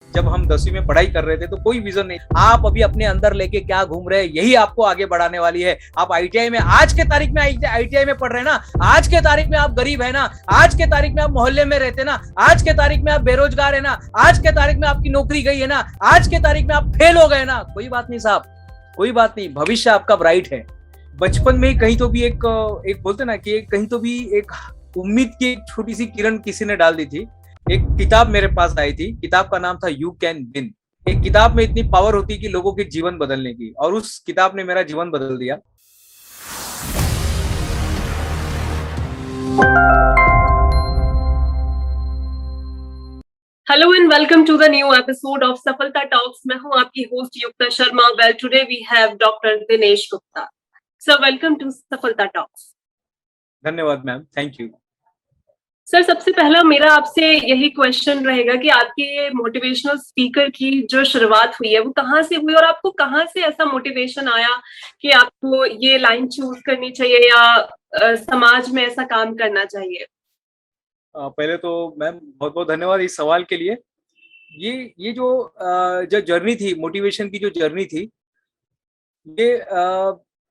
जब हम 10वीं में पढ़ाई कर रहे थे तो कोई विजन नहीं। आप अभी अपने अंदर लेके क्या घूम रहे हैं, यही आपको आगे बढ़ाने वाली है। आप आईटीआई में आज के तारीख में आईटीआई में पढ़ रहे हैं ना, आज के तारीख में आप गरीब है ना, आज के तारीख में आप मोहल्ले में रहते ना, आज के तारीख में आप बेरोजगार है ना, आज के तारीख में आपकी नौकरी गई है ना, आज के तारीख में आप फेल हो गए ना, कोई बात नहीं साहब, कोई बात नहीं, भविष्य आपका ब्राइट है। बचपन में कहीं तो भी एक बोलते ना कि कहीं तो भी एक उम्मीद की एक छोटी सी किरण किसी ने डाल दी थी। एक किताब मेरे पास आई थी, किताब का नाम था यू कैन विन। एक किताब में इतनी पावर होती है कि लोगों के जीवन बदलने की, और उस किताब ने मेरा जीवन बदल दिया। Hello and welcome to the new episode of Safalta talks. मैं हूं आपकी host Yukta Sharma. Well today we have doctor Dinesh Gupta. Sir welcome to Safalta talks. धन्यवाद मैम, थैंक यू। सर सबसे पहला मेरा आपसे यही क्वेश्चन रहेगा कि आपके ये मोटिवेशनल स्पीकर की जो शुरुआत हुई है वो कहाँ से हुई, और आपको कहाँ से ऐसा मोटिवेशन आया कि आपको ये लाइन चूज करनी चाहिए या समाज में ऐसा काम करना चाहिए? पहले तो मैम बहुत बहुत धन्यवाद इस सवाल के लिए। ये जो जर्नी थी, मोटिवेशन की जो जर्नी थी, ये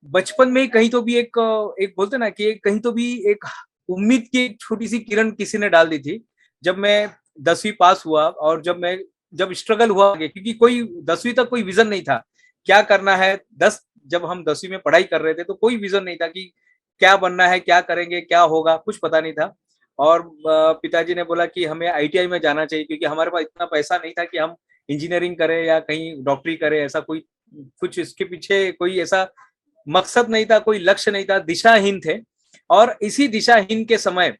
बचपन में कहीं तो भी एक बोलते ना कि कहीं तो भी एक उम्मीद की एक छोटी सी किरण किसी ने डाल दी थी। जब मैं 10वीं पास हुआ और जब स्ट्रगल हुआ आगे, क्योंकि कोई 10वीं तक कोई विजन नहीं था क्या करना है। जब हम 10वीं में पढ़ाई कर रहे थे तो कोई विजन नहीं था कि क्या बनना है, क्या करेंगे, क्या होगा, कुछ पता नहीं था। और पिताजी ने बोला कि हमें आईटीआई में जाना चाहिए, क्योंकि हमारे पास इतना पैसा नहीं था कि हम इंजीनियरिंग करें या कहीं डॉक्टरी करें। ऐसा कोई कुछ इसके पीछे कोई ऐसा मकसद नहीं था, कोई लक्ष्य नहीं था, दिशाहीन थे। और इसी दिशाहीन के समय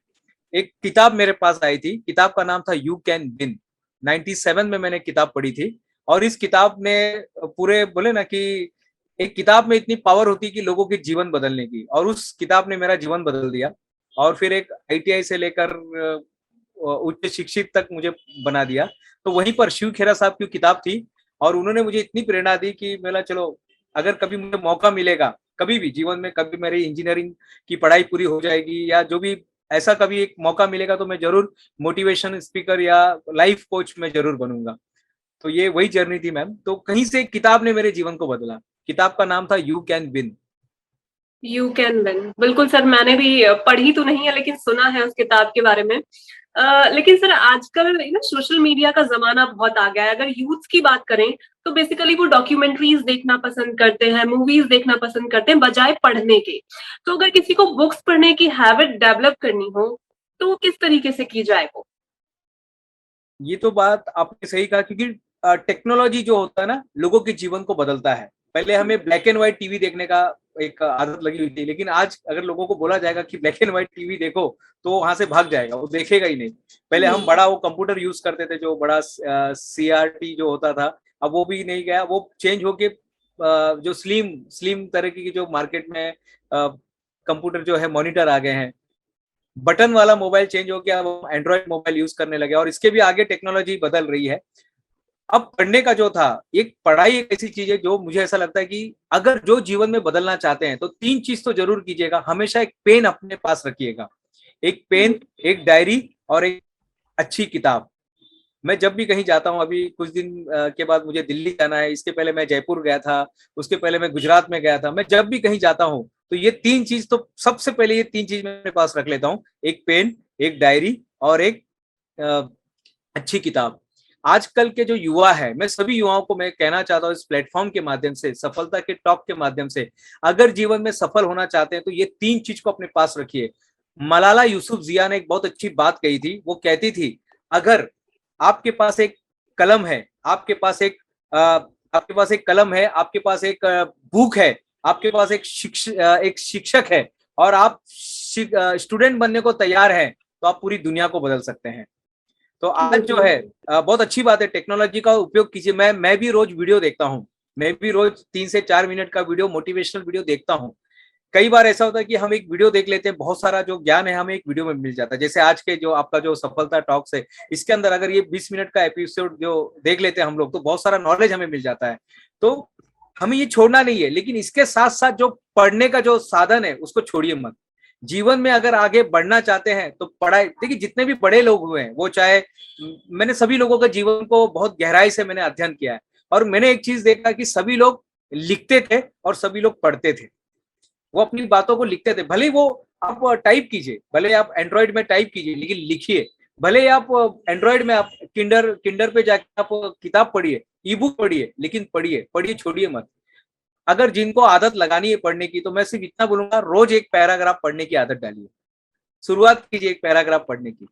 एक किताब मेरे पास आई थी, किताब का नाम था यू कैन विन। 97 में मैंने किताब पढ़ी थी, और इस किताब ने पूरे बोले ना कि एक किताब में इतनी पावर होती है कि लोगों के जीवन बदलने की, और उस किताब ने मेरा जीवन बदल दिया। और फिर एक आईटीआई से लेकर उच्च शिक्षित तक मुझे बना दिया। तो वहीं पर शिव खेरा साहब की किताब थी, और उन्होंने मुझे इतनी प्रेरणा दी कि मेरा चलो, अगर कभी मुझे मौका मिलेगा, कभी भी जीवन में, कभी मेरी इंजीनियरिंग की पढ़ाई पूरी हो जाएगी या जो भी ऐसा कभी एक मौका मिलेगा, तो मैं जरूर मोटिवेशन स्पीकर या लाइफ कोच में जरूर बनूंगा। तो ये वही जर्नी थी मैम। तो कहीं से एक किताब ने मेरे जीवन को बदला। किताब का नाम था you can win. You can win, बिल्कुल सर। मैंने भी पढ़ी तो नहीं है लेकिन सुना है उस किताब के बारे में। लेकिन सर आजकल ना सोशल मीडिया का जमाना बहुत आ गया है। अगर यूथ की बात करें तो बेसिकली वो डॉक्यूमेंट्रीज देखना पसंद करते हैं, मूवीज देखना पसंद करते हैं बजाय पढ़ने के। तो अगर किसी को बुक्स पढ़ने की हैबिट डेवलप करनी हो तो किस तरीके से की जाए वो? ये तो बात आपने सही कहा, क्योंकि टेक्नोलॉजी जो होता है ना, लोगों के जीवन को बदलता है। पहले हमें ब्लैक एंड व्हाइट टीवी देखने का एक आदत लगी हुई थी, लेकिन आज अगर लोगों को बोला जाएगा कि ब्लैक एंड व्हाइट टीवी देखो, तो वहां से भाग जाएगा, वो देखेगा ही नहीं। पहले हम बड़ा वो कंप्यूटर यूज करते थे, जो बड़ा सीआरटी जो होता था, अब वो भी नहीं गया, वो चेंज होके जो स्लिम स्लिम तरह की जो मार्केट में कंप्यूटर जो है, मॉनिटर आ गए हैं। बटन वाला मोबाइल चेंज हो गया, वो एंड्रॉइड मोबाइल यूज करने लगे, और इसके भी आगे टेक्नोलॉजी बदल रही है। अब पढ़ने का जो था, एक पढ़ाई एक ऐसी चीज है जो मुझे ऐसा लगता है कि अगर जो जीवन में बदलना चाहते हैं तो 3 चीज तो जरूर कीजिएगा। हमेशा एक पेन अपने पास रखिएगा, एक पेन, एक डायरी और एक अच्छी किताब। मैं जब भी कहीं जाता हूँ, अभी कुछ दिन के बाद मुझे दिल्ली जाना है, इसके पहले मैं जयपुर गया था, उसके पहले मैं गुजरात में गया था। मैं जब भी कहीं जाता हूँ तो ये 3 चीज तो सबसे पहले, ये 3 चीज मैं अपने पास रख लेता हूँ। एक पेन, एक डायरी और एक अच्छी किताब। आजकल के जो युवा है, मैं सभी युवाओं को मैं कहना चाहता हूँ इस प्लेटफॉर्म के माध्यम से, सफलता के टॉक के माध्यम से, अगर जीवन में सफल होना चाहते हैं तो ये 3 चीज को अपने पास रखिए। मलाला यूसुफजिया ने एक बहुत अच्छी बात कही थी। वो कहती थी, अगर आपके पास एक कलम है, आपके पास एक कलम है, आपके पास एक बुक है, आपके पास एक शिक्षक है, और आप स्टूडेंट बनने को तैयार हैं, तो आप पूरी दुनिया को बदल सकते हैं। तो आज जो है बहुत अच्छी बात है, टेक्नोलॉजी का उपयोग कीजिए। मैं भी रोज वीडियो देखता हूँ, मैं भी रोज 3 से 4 मिनट का वीडियो, मोटिवेशनल वीडियो देखता हूँ। कई बार ऐसा होता है कि हम एक वीडियो देख लेते हैं, बहुत सारा जो ज्ञान है हमें एक वीडियो में मिल जाता है। जैसे आज के जो आपका जो सफलता टॉक्स है, इसके अंदर अगर ये 20 मिनट का एपिसोड जो देख लेते हैं हम लोग, तो बहुत सारा नॉलेज हमें मिल जाता है। तो हमें ये छोड़ना नहीं है, लेकिन इसके साथ साथ जो पढ़ने का जो साधन है उसको छोड़िए मत। जीवन में अगर आगे बढ़ना चाहते हैं तो पढ़ाई, देखिए जितने भी बड़े लोग हुए हैं, वो चाहे, मैंने सभी लोगों का जीवन को बहुत गहराई से मैंने अध्ययन किया है, और मैंने एक चीज देखा कि सभी लोग लिखते थे और सभी लोग पढ़ते थे। वो अपनी बातों को लिखते थे, भले वो आप टाइप कीजिए, भले आप एंड्रॉइड में टाइप कीजिए, लेकिन लिखिए। भले आप एंड्रॉइड में आप किंडर किंडर पे जाके आप किताब पढ़िए, ई बुक पढ़िए, लेकिन पढ़िए, पढ़िए छोड़िए मत। अगर जिनको आदत लगानी है पढ़ने की, तो मैं सिर्फ इतना बोलूंगा, रोज एक पैराग्राफ पढ़ने की आदत डालिए, शुरुआत कीजिए एक पैराग्राफ पढ़ने की।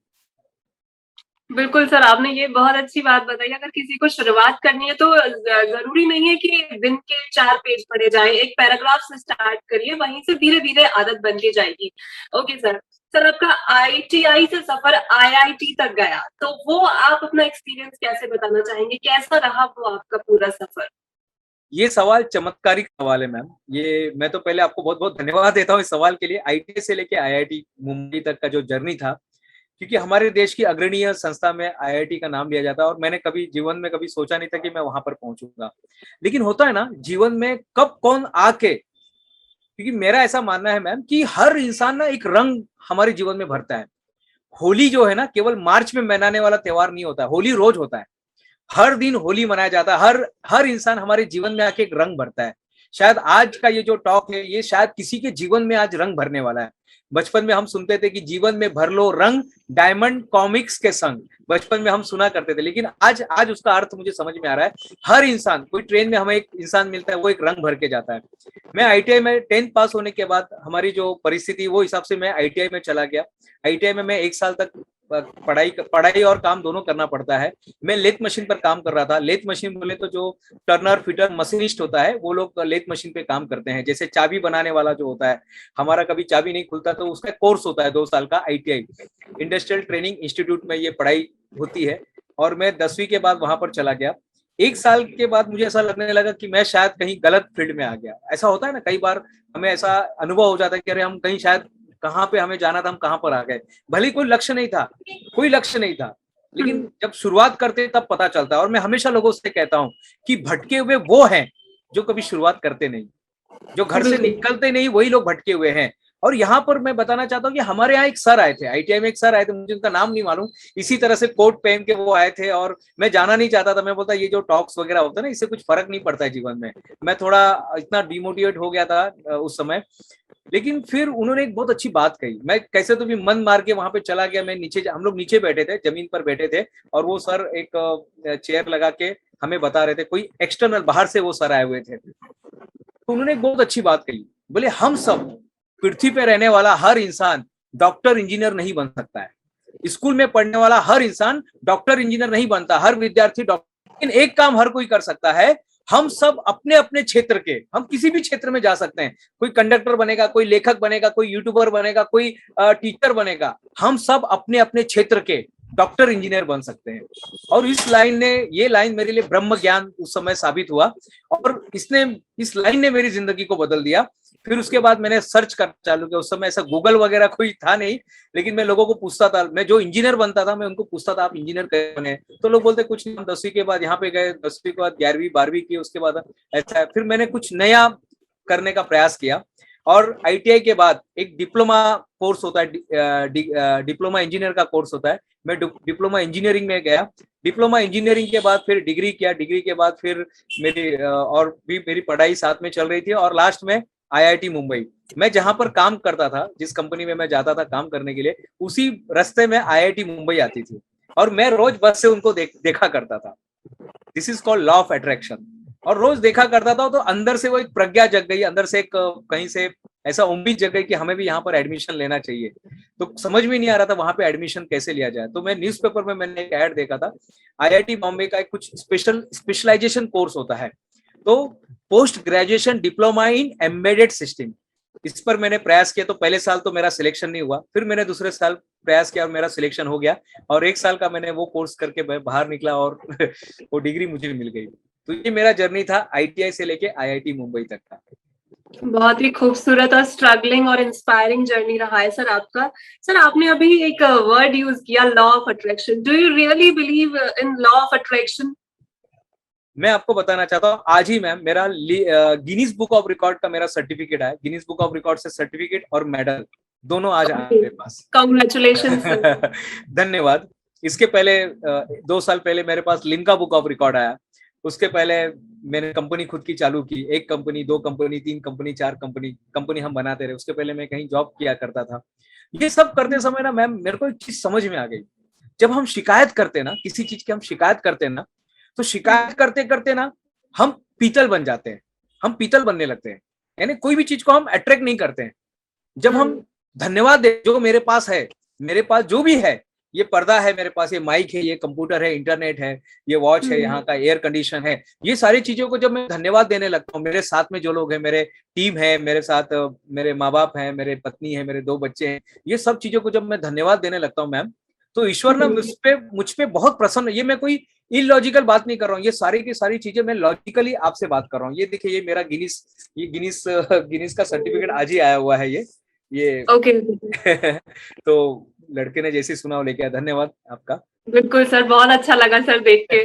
बिल्कुल सर, आपने ये बहुत अच्छी बात बताई। अगर किसी को शुरुआत करनी है तो जरूरी नहीं है कि दिन के 4 पेज पढ़े जाएं, एक पैराग्राफ से स्टार्ट करिए, वहीं से धीरे धीरे आदत बनती जाएगी। Okay sir. सर, आपका आईटीआई से सफर आईआईटी तक गया, तो वो आप अपना एक्सपीरियंस कैसे बताना चाहेंगे? कैसा रहा वो आपका पूरा सफर? ये सवाल चमत्कारिक सवाल है मैम। ये मैं तो पहले आपको बहुत बहुत धन्यवाद देता हूँ इस सवाल के लिए। आईटीआई से लेके आईआईटी मुंबई तक का जो जर्नी था, क्योंकि हमारे देश की अग्रणीय संस्था में आईआईटी का नाम लिया जाता है, और मैंने कभी जीवन में कभी सोचा नहीं था कि मैं वहां पर पहुंचूंगा। लेकिन होता है ना जीवन में, कब कौन आके, क्योंकि मेरा ऐसा मानना है मैम कि हर इंसान ना एक रंग हमारे जीवन में भरता है। होली जो है ना, केवल मार्च में मनाने वाला त्योहार नहीं होता, होली रोज होता है। हर दिन होली मनाया जाता है, हर हर इंसान हमारे जीवन में आके एक रंग भरता है। शायद आज का ये जो टॉक है, ये शायद किसी के जीवन में आज रंग भरने वाला है। बचपन में हम सुनते थे कि जीवन में भर लो रंग डायमंड कॉमिक्स के संग, बचपन में हम सुना करते थे, लेकिन आज आज उसका अर्थ मुझे समझ में आ रहा है। हर इंसान, कोई ट्रेन में हमें एक इंसान मिलता है, वो एक रंग भर के जाता है। मैं आईटीआई में 10th पास होने के बाद हमारी जो परिस्थिति, वो हिसाब से मैं आईटीआई में चला गया। आईटीआई में मैं 1 साल तक पढ़ाई और काम दोनों करना पड़ता है। मैं लेथ मशीन पर काम कर रहा था। लेथ मशीन बोले तो जो टर्नर फिटर मशीनिस्ट होता है, वो लोग लेथ मशीन पे काम करते हैं। जैसे चाबी बनाने वाला जो होता है, हमारा कभी चाबी नहीं खुलता तो उसका कोर्स होता है 2 साल का, आईटीआई इंडस्ट्रियल ट्रेनिंग इंस्टीट्यूट में ये पढ़ाई होती है। और मैं 10वीं के बाद वहां पर चला गया। 1 साल के बाद मुझे ऐसा लगने लगा कि मैं शायद कहीं गलत फील्ड में आ गया। ऐसा होता है ना, कई बार हमें ऐसा अनुभव हो जाता है कि अरे हम कहीं शायद, कहाँ पे हमें जाना था हम कहाँ पर आ गए। भले कोई लक्ष्य नहीं था, कोई लक्ष्य नहीं था, लेकिन जब शुरुआत करते तब पता चलता है। और मैं हमेशा लोगों से कहता हूँ कि भटके हुए वो हैं जो कभी शुरुआत करते नहीं, जो घर से निकलते नहीं, वही लोग भटके हुए हैं। और यहाँ पर मैं बताना चाहता हूँ कि हमारे यहाँ एक सर आए थे, आईटीआई में एक सर आए थे, मुझे उनका नाम नहीं मालूम। इसी तरह से कोट पहन के वो आए थे, और मैं जाना नहीं चाहता था। मैं बोलता ये जो टॉक्स वगैरह होता है ना, इससे कुछ फर्क नहीं पड़ता है जीवन में। मैं थोड़ा इतना डिमोटिवेट हो गया था उस समय। लेकिन फिर उन्होंने एक बहुत अच्छी बात कही। मैं कैसे तो भी मन मार के वहां पे चला गया। मैं नीचे, हम लोग नीचे बैठे थे, जमीन पर बैठे थे, और वो सर एक चेयर लगा के हमें बता रहे थे। कोई एक्सटर्नल बाहर से वो सर आए हुए थे। तो उन्होंने एक बहुत अच्छी बात कही। बोले हम सब, पृथ्वी पे रहने वाला हर इंसान डॉक्टर इंजीनियर नहीं बन सकता है। स्कूल में पढ़ने वाला हर इंसान डॉक्टर इंजीनियर नहीं बनता, हर विद्यार्थी डॉक्टर। लेकिन एक काम हर कोई कर सकता है, हम सब अपने अपने क्षेत्र के, हम किसी भी क्षेत्र में जा सकते हैं। कोई कंडक्टर बनेगा, कोई लेखक बनेगा, कोई यूट्यूबर बनेगा, कोई टीचर बनेगा। हम सब अपने अपने क्षेत्र के डॉक्टर इंजीनियर बन सकते हैं। और ये लाइन मेरे लिए ब्रह्म ज्ञान उस समय साबित हुआ, और इस लाइन ने मेरी जिंदगी को बदल दिया। फिर उसके बाद मैंने सर्च कर चालू किया। उस समय ऐसा गूगल वगैरह कोई था नहीं, लेकिन मैं लोगों को पूछता था। मैं जो इंजीनियर बनता था, मैं उनको पूछता था आप इंजीनियर कैसे बने? तो लोग बोलते कुछ नहीं, हम 10वीं के बाद यहाँ पे गए, 10वीं के बाद 11वीं 12वीं की, उसके बाद ऐसा है। फिर मैंने कुछ नया करने का प्रयास किया, और आईटीआई के बाद एक डिप्लोमा कोर्स होता है, डिप्लोमा इंजीनियर का कोर्स होता है। मैं डिप्लोमा इंजीनियरिंग में गया। डिप्लोमा इंजीनियरिंग के बाद फिर डिग्री किया। डिग्री के बाद फिर मेरी पढ़ाई साथ में चल रही थी, और लास्ट में आईआईटी मुंबई। मैं जहां पर काम करता था, जिस कंपनी में मैं जाता था काम करने के लिए, उसी रास्ते में आईआईटी मुंबई आती थी, और मैं रोज बस से उनको देखा करता था। This is called law of attraction. और रोज देखा करता था, तो अंदर से वो एक प्रज्ञा जग गई, अंदर से एक कहीं से ऐसा उम्मीद जग गई कि हमें भी यहाँ पर एडमिशन लेना चाहिए। तो समझ में नहीं आ रहा था वहां पे एडमिशन कैसे लिया जाए। तो मैं न्यूज़पेपर में मैंने एक ऐड देखा था, आईआईटी बॉम्बे का एक कुछ स्पेशलाइजेशन कोर्स होता है, तो post graduation diploma in embedded system. इस पर मैंने प्रयास किया। तो पहले साल तो मेरा सिलेक्शन नहीं हुआ, फिर मैंने दूसरे साल प्रयास किया और मेरा सिलेक्शन हो गया, और 1 साल का मैंने वो कोर्स करके बाहर निकला, और वो डिग्री मुझे मिल गई। तो ये मेरा जर्नी था आईटीआई से लेके आईआईटी मुंबई तक का। बहुत ही खूबसूरत और स्ट्रगलिंग और इंस्पायरिंग जर्नी रहा है सर आपका। सर, आपने अभी एक वर्ड यूज किया, law of attraction. Do you really believe in law of attraction? मैं आपको बताना चाहता हूँ, आज ही मैम मेरा गिनीज बुक ऑफ रिकॉर्ड का मेरा सर्टिफिकेट है। गिनीज बुक ऑफ रिकॉर्ड से सर्टिफिकेट और मेडल दोनों आज आए मेरे पास। कॉन्ग्रेचुलेशन। धन्यवाद। इसके पहले 2 साल पहले मेरे पास लिम्का बुक ऑफ रिकॉर्ड आया। उसके पहले मैंने कंपनी खुद की चालू की, 1 कंपनी, 2 कंपनी, 3 कंपनी, 4 कंपनी हम बनाते रहे। उसके पहले मैं कहीं जॉब किया करता था। ये सब करते समय ना मैम मेरे को एक चीज समझ में आ गई। जब हम शिकायत करते ना, किसी चीज की हम शिकायत करते ना, तो शिकायत करते करते ना हम पीतल बन जाते हैं, हम पीतल बनने लगते हैं, यानी कोई भी चीज को हम अट्रैक्ट नहीं करते हैं। जब हम धन्यवाद दे, जो मेरे पास है, मेरे पास जो भी है, ये पर्दा है मेरे पास, ये माइक है, ये कंप्यूटर है, इंटरनेट है, ये वॉच है, यहाँ का एयर कंडीशन है, ये सारी चीजों को जब मैं धन्यवाद देने लगता हूँ, मेरे साथ में जो लोग हैं, मेरे टीम है, मेरे साथ मेरे माँ बाप हैं, मेरे पत्नी है, मेरे 2 बच्चे हैं, ये सब चीजों को जब मैं धन्यवाद देने लगता हूँ मैम, तो ईश्वर ना मुझ पे बहुत प्रसन्न। ये मैं कोई इलॉजिकल बात नहीं कर रहा हूँ, ये सारी की सारी चीजें मैं लॉजिकली आपसे बात कर रहा हूँ। ये देखिए, ये मेरा गिनीस का सर्टिफिकेट आज ही आया हुआ है ये ओके। तो लड़के ने जैसे सुना वो लेके आया। धन्यवाद आपका। बिल्कुल सर, बहुत अच्छा लगा सर देख के।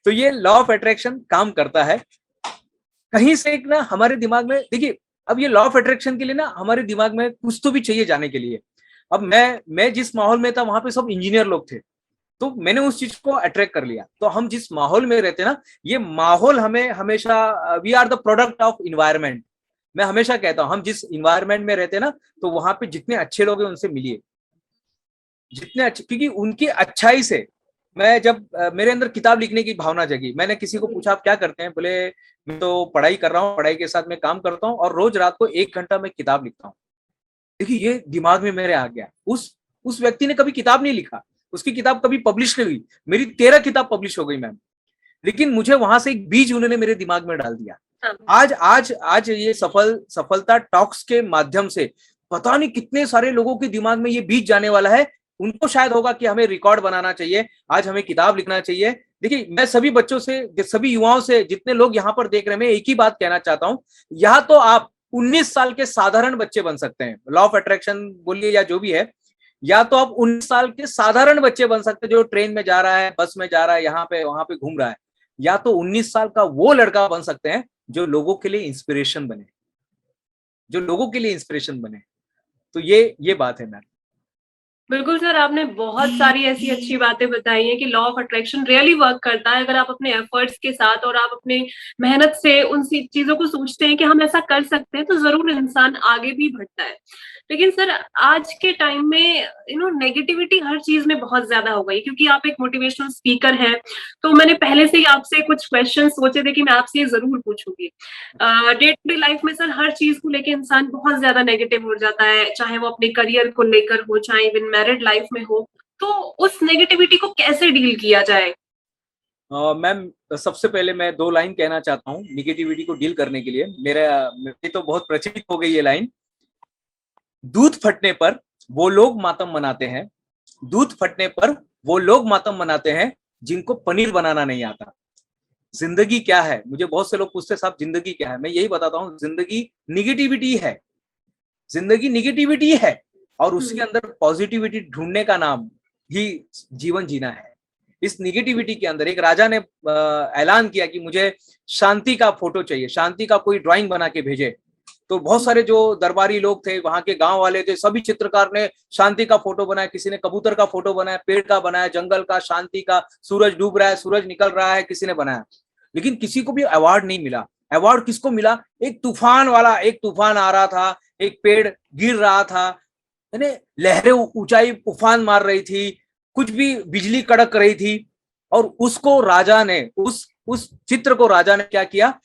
तो ये लॉ ऑफ अट्रैक्शन काम करता है। कहीं से एक ना हमारे दिमाग में, देखिए अब ये लॉ ऑफ अट्रैक्शन के लिए ना हमारे दिमाग में कुछ तो भी चाहिए जाने के लिए। अब मैं जिस माहौल में था वहां पे सब इंजीनियर लोग थे, तो मैंने उस चीज को अट्रैक्ट कर लिया। तो हम जिस माहौल में रहते ना, ये माहौल हमें हमेशा, we are the product of environment. मैं हमेशा कहता हूं हम जिस इन्वायरमेंट में रहते ना, तो वहां पे जितने अच्छे लोग हैं उनसे मिलिए, जितने अच्छे, क्योंकि उनकी अच्छाई से मैं जब मेरे अंदर किताब लिखने की भावना जगी। मैंने किसी को पूछा आप क्या करते हैं, बोले मैं तो पढ़ाई कर रहा हूँ, पढ़ाई के साथ मैं काम करता हूँ और रोज रात को 1 घंटा मैं किताब लिखता हूँ। देखिए ये दिमाग में मेरे आ गया। उस व्यक्ति ने कभी किताब नहीं लिखा, उसकी किताब कभी पब्लिश नहीं हुई, मेरी 13 किताब पब्लिश हो गई मैम, लेकिन मुझे वहां से एक बीज उन्होंने मेरे दिमाग में डाल दिया। आज आज आज ये सफलता टॉक्स के माध्यम से पता नहीं कितने सारे लोगों के दिमाग में ये बीज जाने वाला है। उनको शायद होगा कि हमें रिकॉर्ड बनाना चाहिए, आज हमें किताब लिखना चाहिए। देखिए मैं सभी बच्चों से, सभी युवाओं से, जितने लोग यहाँ पर देख रहे हैं, मैं एक ही बात कहना चाहता हूँ, या तो आप 19 साल के साधारण बच्चे बन सकते हैं, लॉ ऑफ अट्रैक्शन बोलिए या जो भी है, या तो आप 19 साल के साधारण बच्चे बन सकते हैं जो ट्रेन में जा रहा है, बस में जा रहा है, यहाँ पे वहां पे घूम रहा है, या तो 19 साल का वो लड़का बन सकते हैं जो लोगों के लिए इंस्पिरेशन बने, जो लोगों के लिए इंस्पिरेशन बने। तो ये बात है मैम। बिल्कुल सर, आपने बहुत सारी ऐसी अच्छी बातें बताई हैं कि law of attraction really work करता है। अगर आप अपने एफर्ट्स के साथ और आप अपने मेहनत से उन चीजों को सोचते हैं कि हम ऐसा कर सकते हैं, तो जरूर इंसान आगे भी बढ़ता है। लेकिन सर आज के टाइम में नेगेटिविटी हर चीज में बहुत ज्यादा हो गई, क्योंकि आप एक मोटिवेशनल स्पीकर हैं, तो मैंने पहले से ही आपसे कुछ क्वेश्चन सोचे थे कि मैं आपसे ये जरूर पूछूंगी। डे टू डे लाइफ में सर हर चीज को लेकर इंसान बहुत ज्यादा नेगेटिव हो जाता है, चाहे वो अपने करियर को लेकर हो, चाहे इवन मैरिड लाइफ में हो। तो उस नेगेटिविटी को कैसे डील किया जाए? मैम सबसे पहले मैं 2 लाइन कहना चाहता हूँ निगेटिविटी को डील करने के लिए। मेरी तो बहुत प्रचलित हो गई ये लाइन, दूध फटने पर वो लोग मातम मनाते हैं, दूध फटने पर वो लोग मातम मनाते हैं जिनको पनीर बनाना नहीं आता। जिंदगी क्या है, मुझे बहुत से लोग पूछते साहब जिंदगी क्या है, मैं यही बताता हूँ जिंदगी निगेटिविटी है, जिंदगी निगेटिविटी है, और उसके अंदर पॉजिटिविटी ढूंढने का नाम ही जीवन जीना है। इस निगेटिविटी के अंदर एक राजा ने ऐलान किया कि मुझे शांति का फोटो चाहिए, शांति का कोई ड्राइंग बना के भेजे। तो बहुत सारे जो दरबारी लोग थे, वहां के गांव वाले थे, सभी चित्रकार ने शांति का फोटो बनाया, किसी ने कबूतर का फोटो बनाया, पेड़ का बनाया, जंगल का, शांति का, सूरज डूब रहा है, सूरज निकल रहा है, किसी ने बनाया, लेकिन किसी को भी अवार्ड नहीं मिला। अवार्ड किसको मिला? एक तूफान वाला, एक तूफान आ रहा था, एक पेड़ गिर रहा था, यानी लहरें ऊंचाई उफान मार रही थी, कुछ भी बिजली कड़क रही थी, और उसको राजा ने, उस चित्र को राजा ने क्या किया,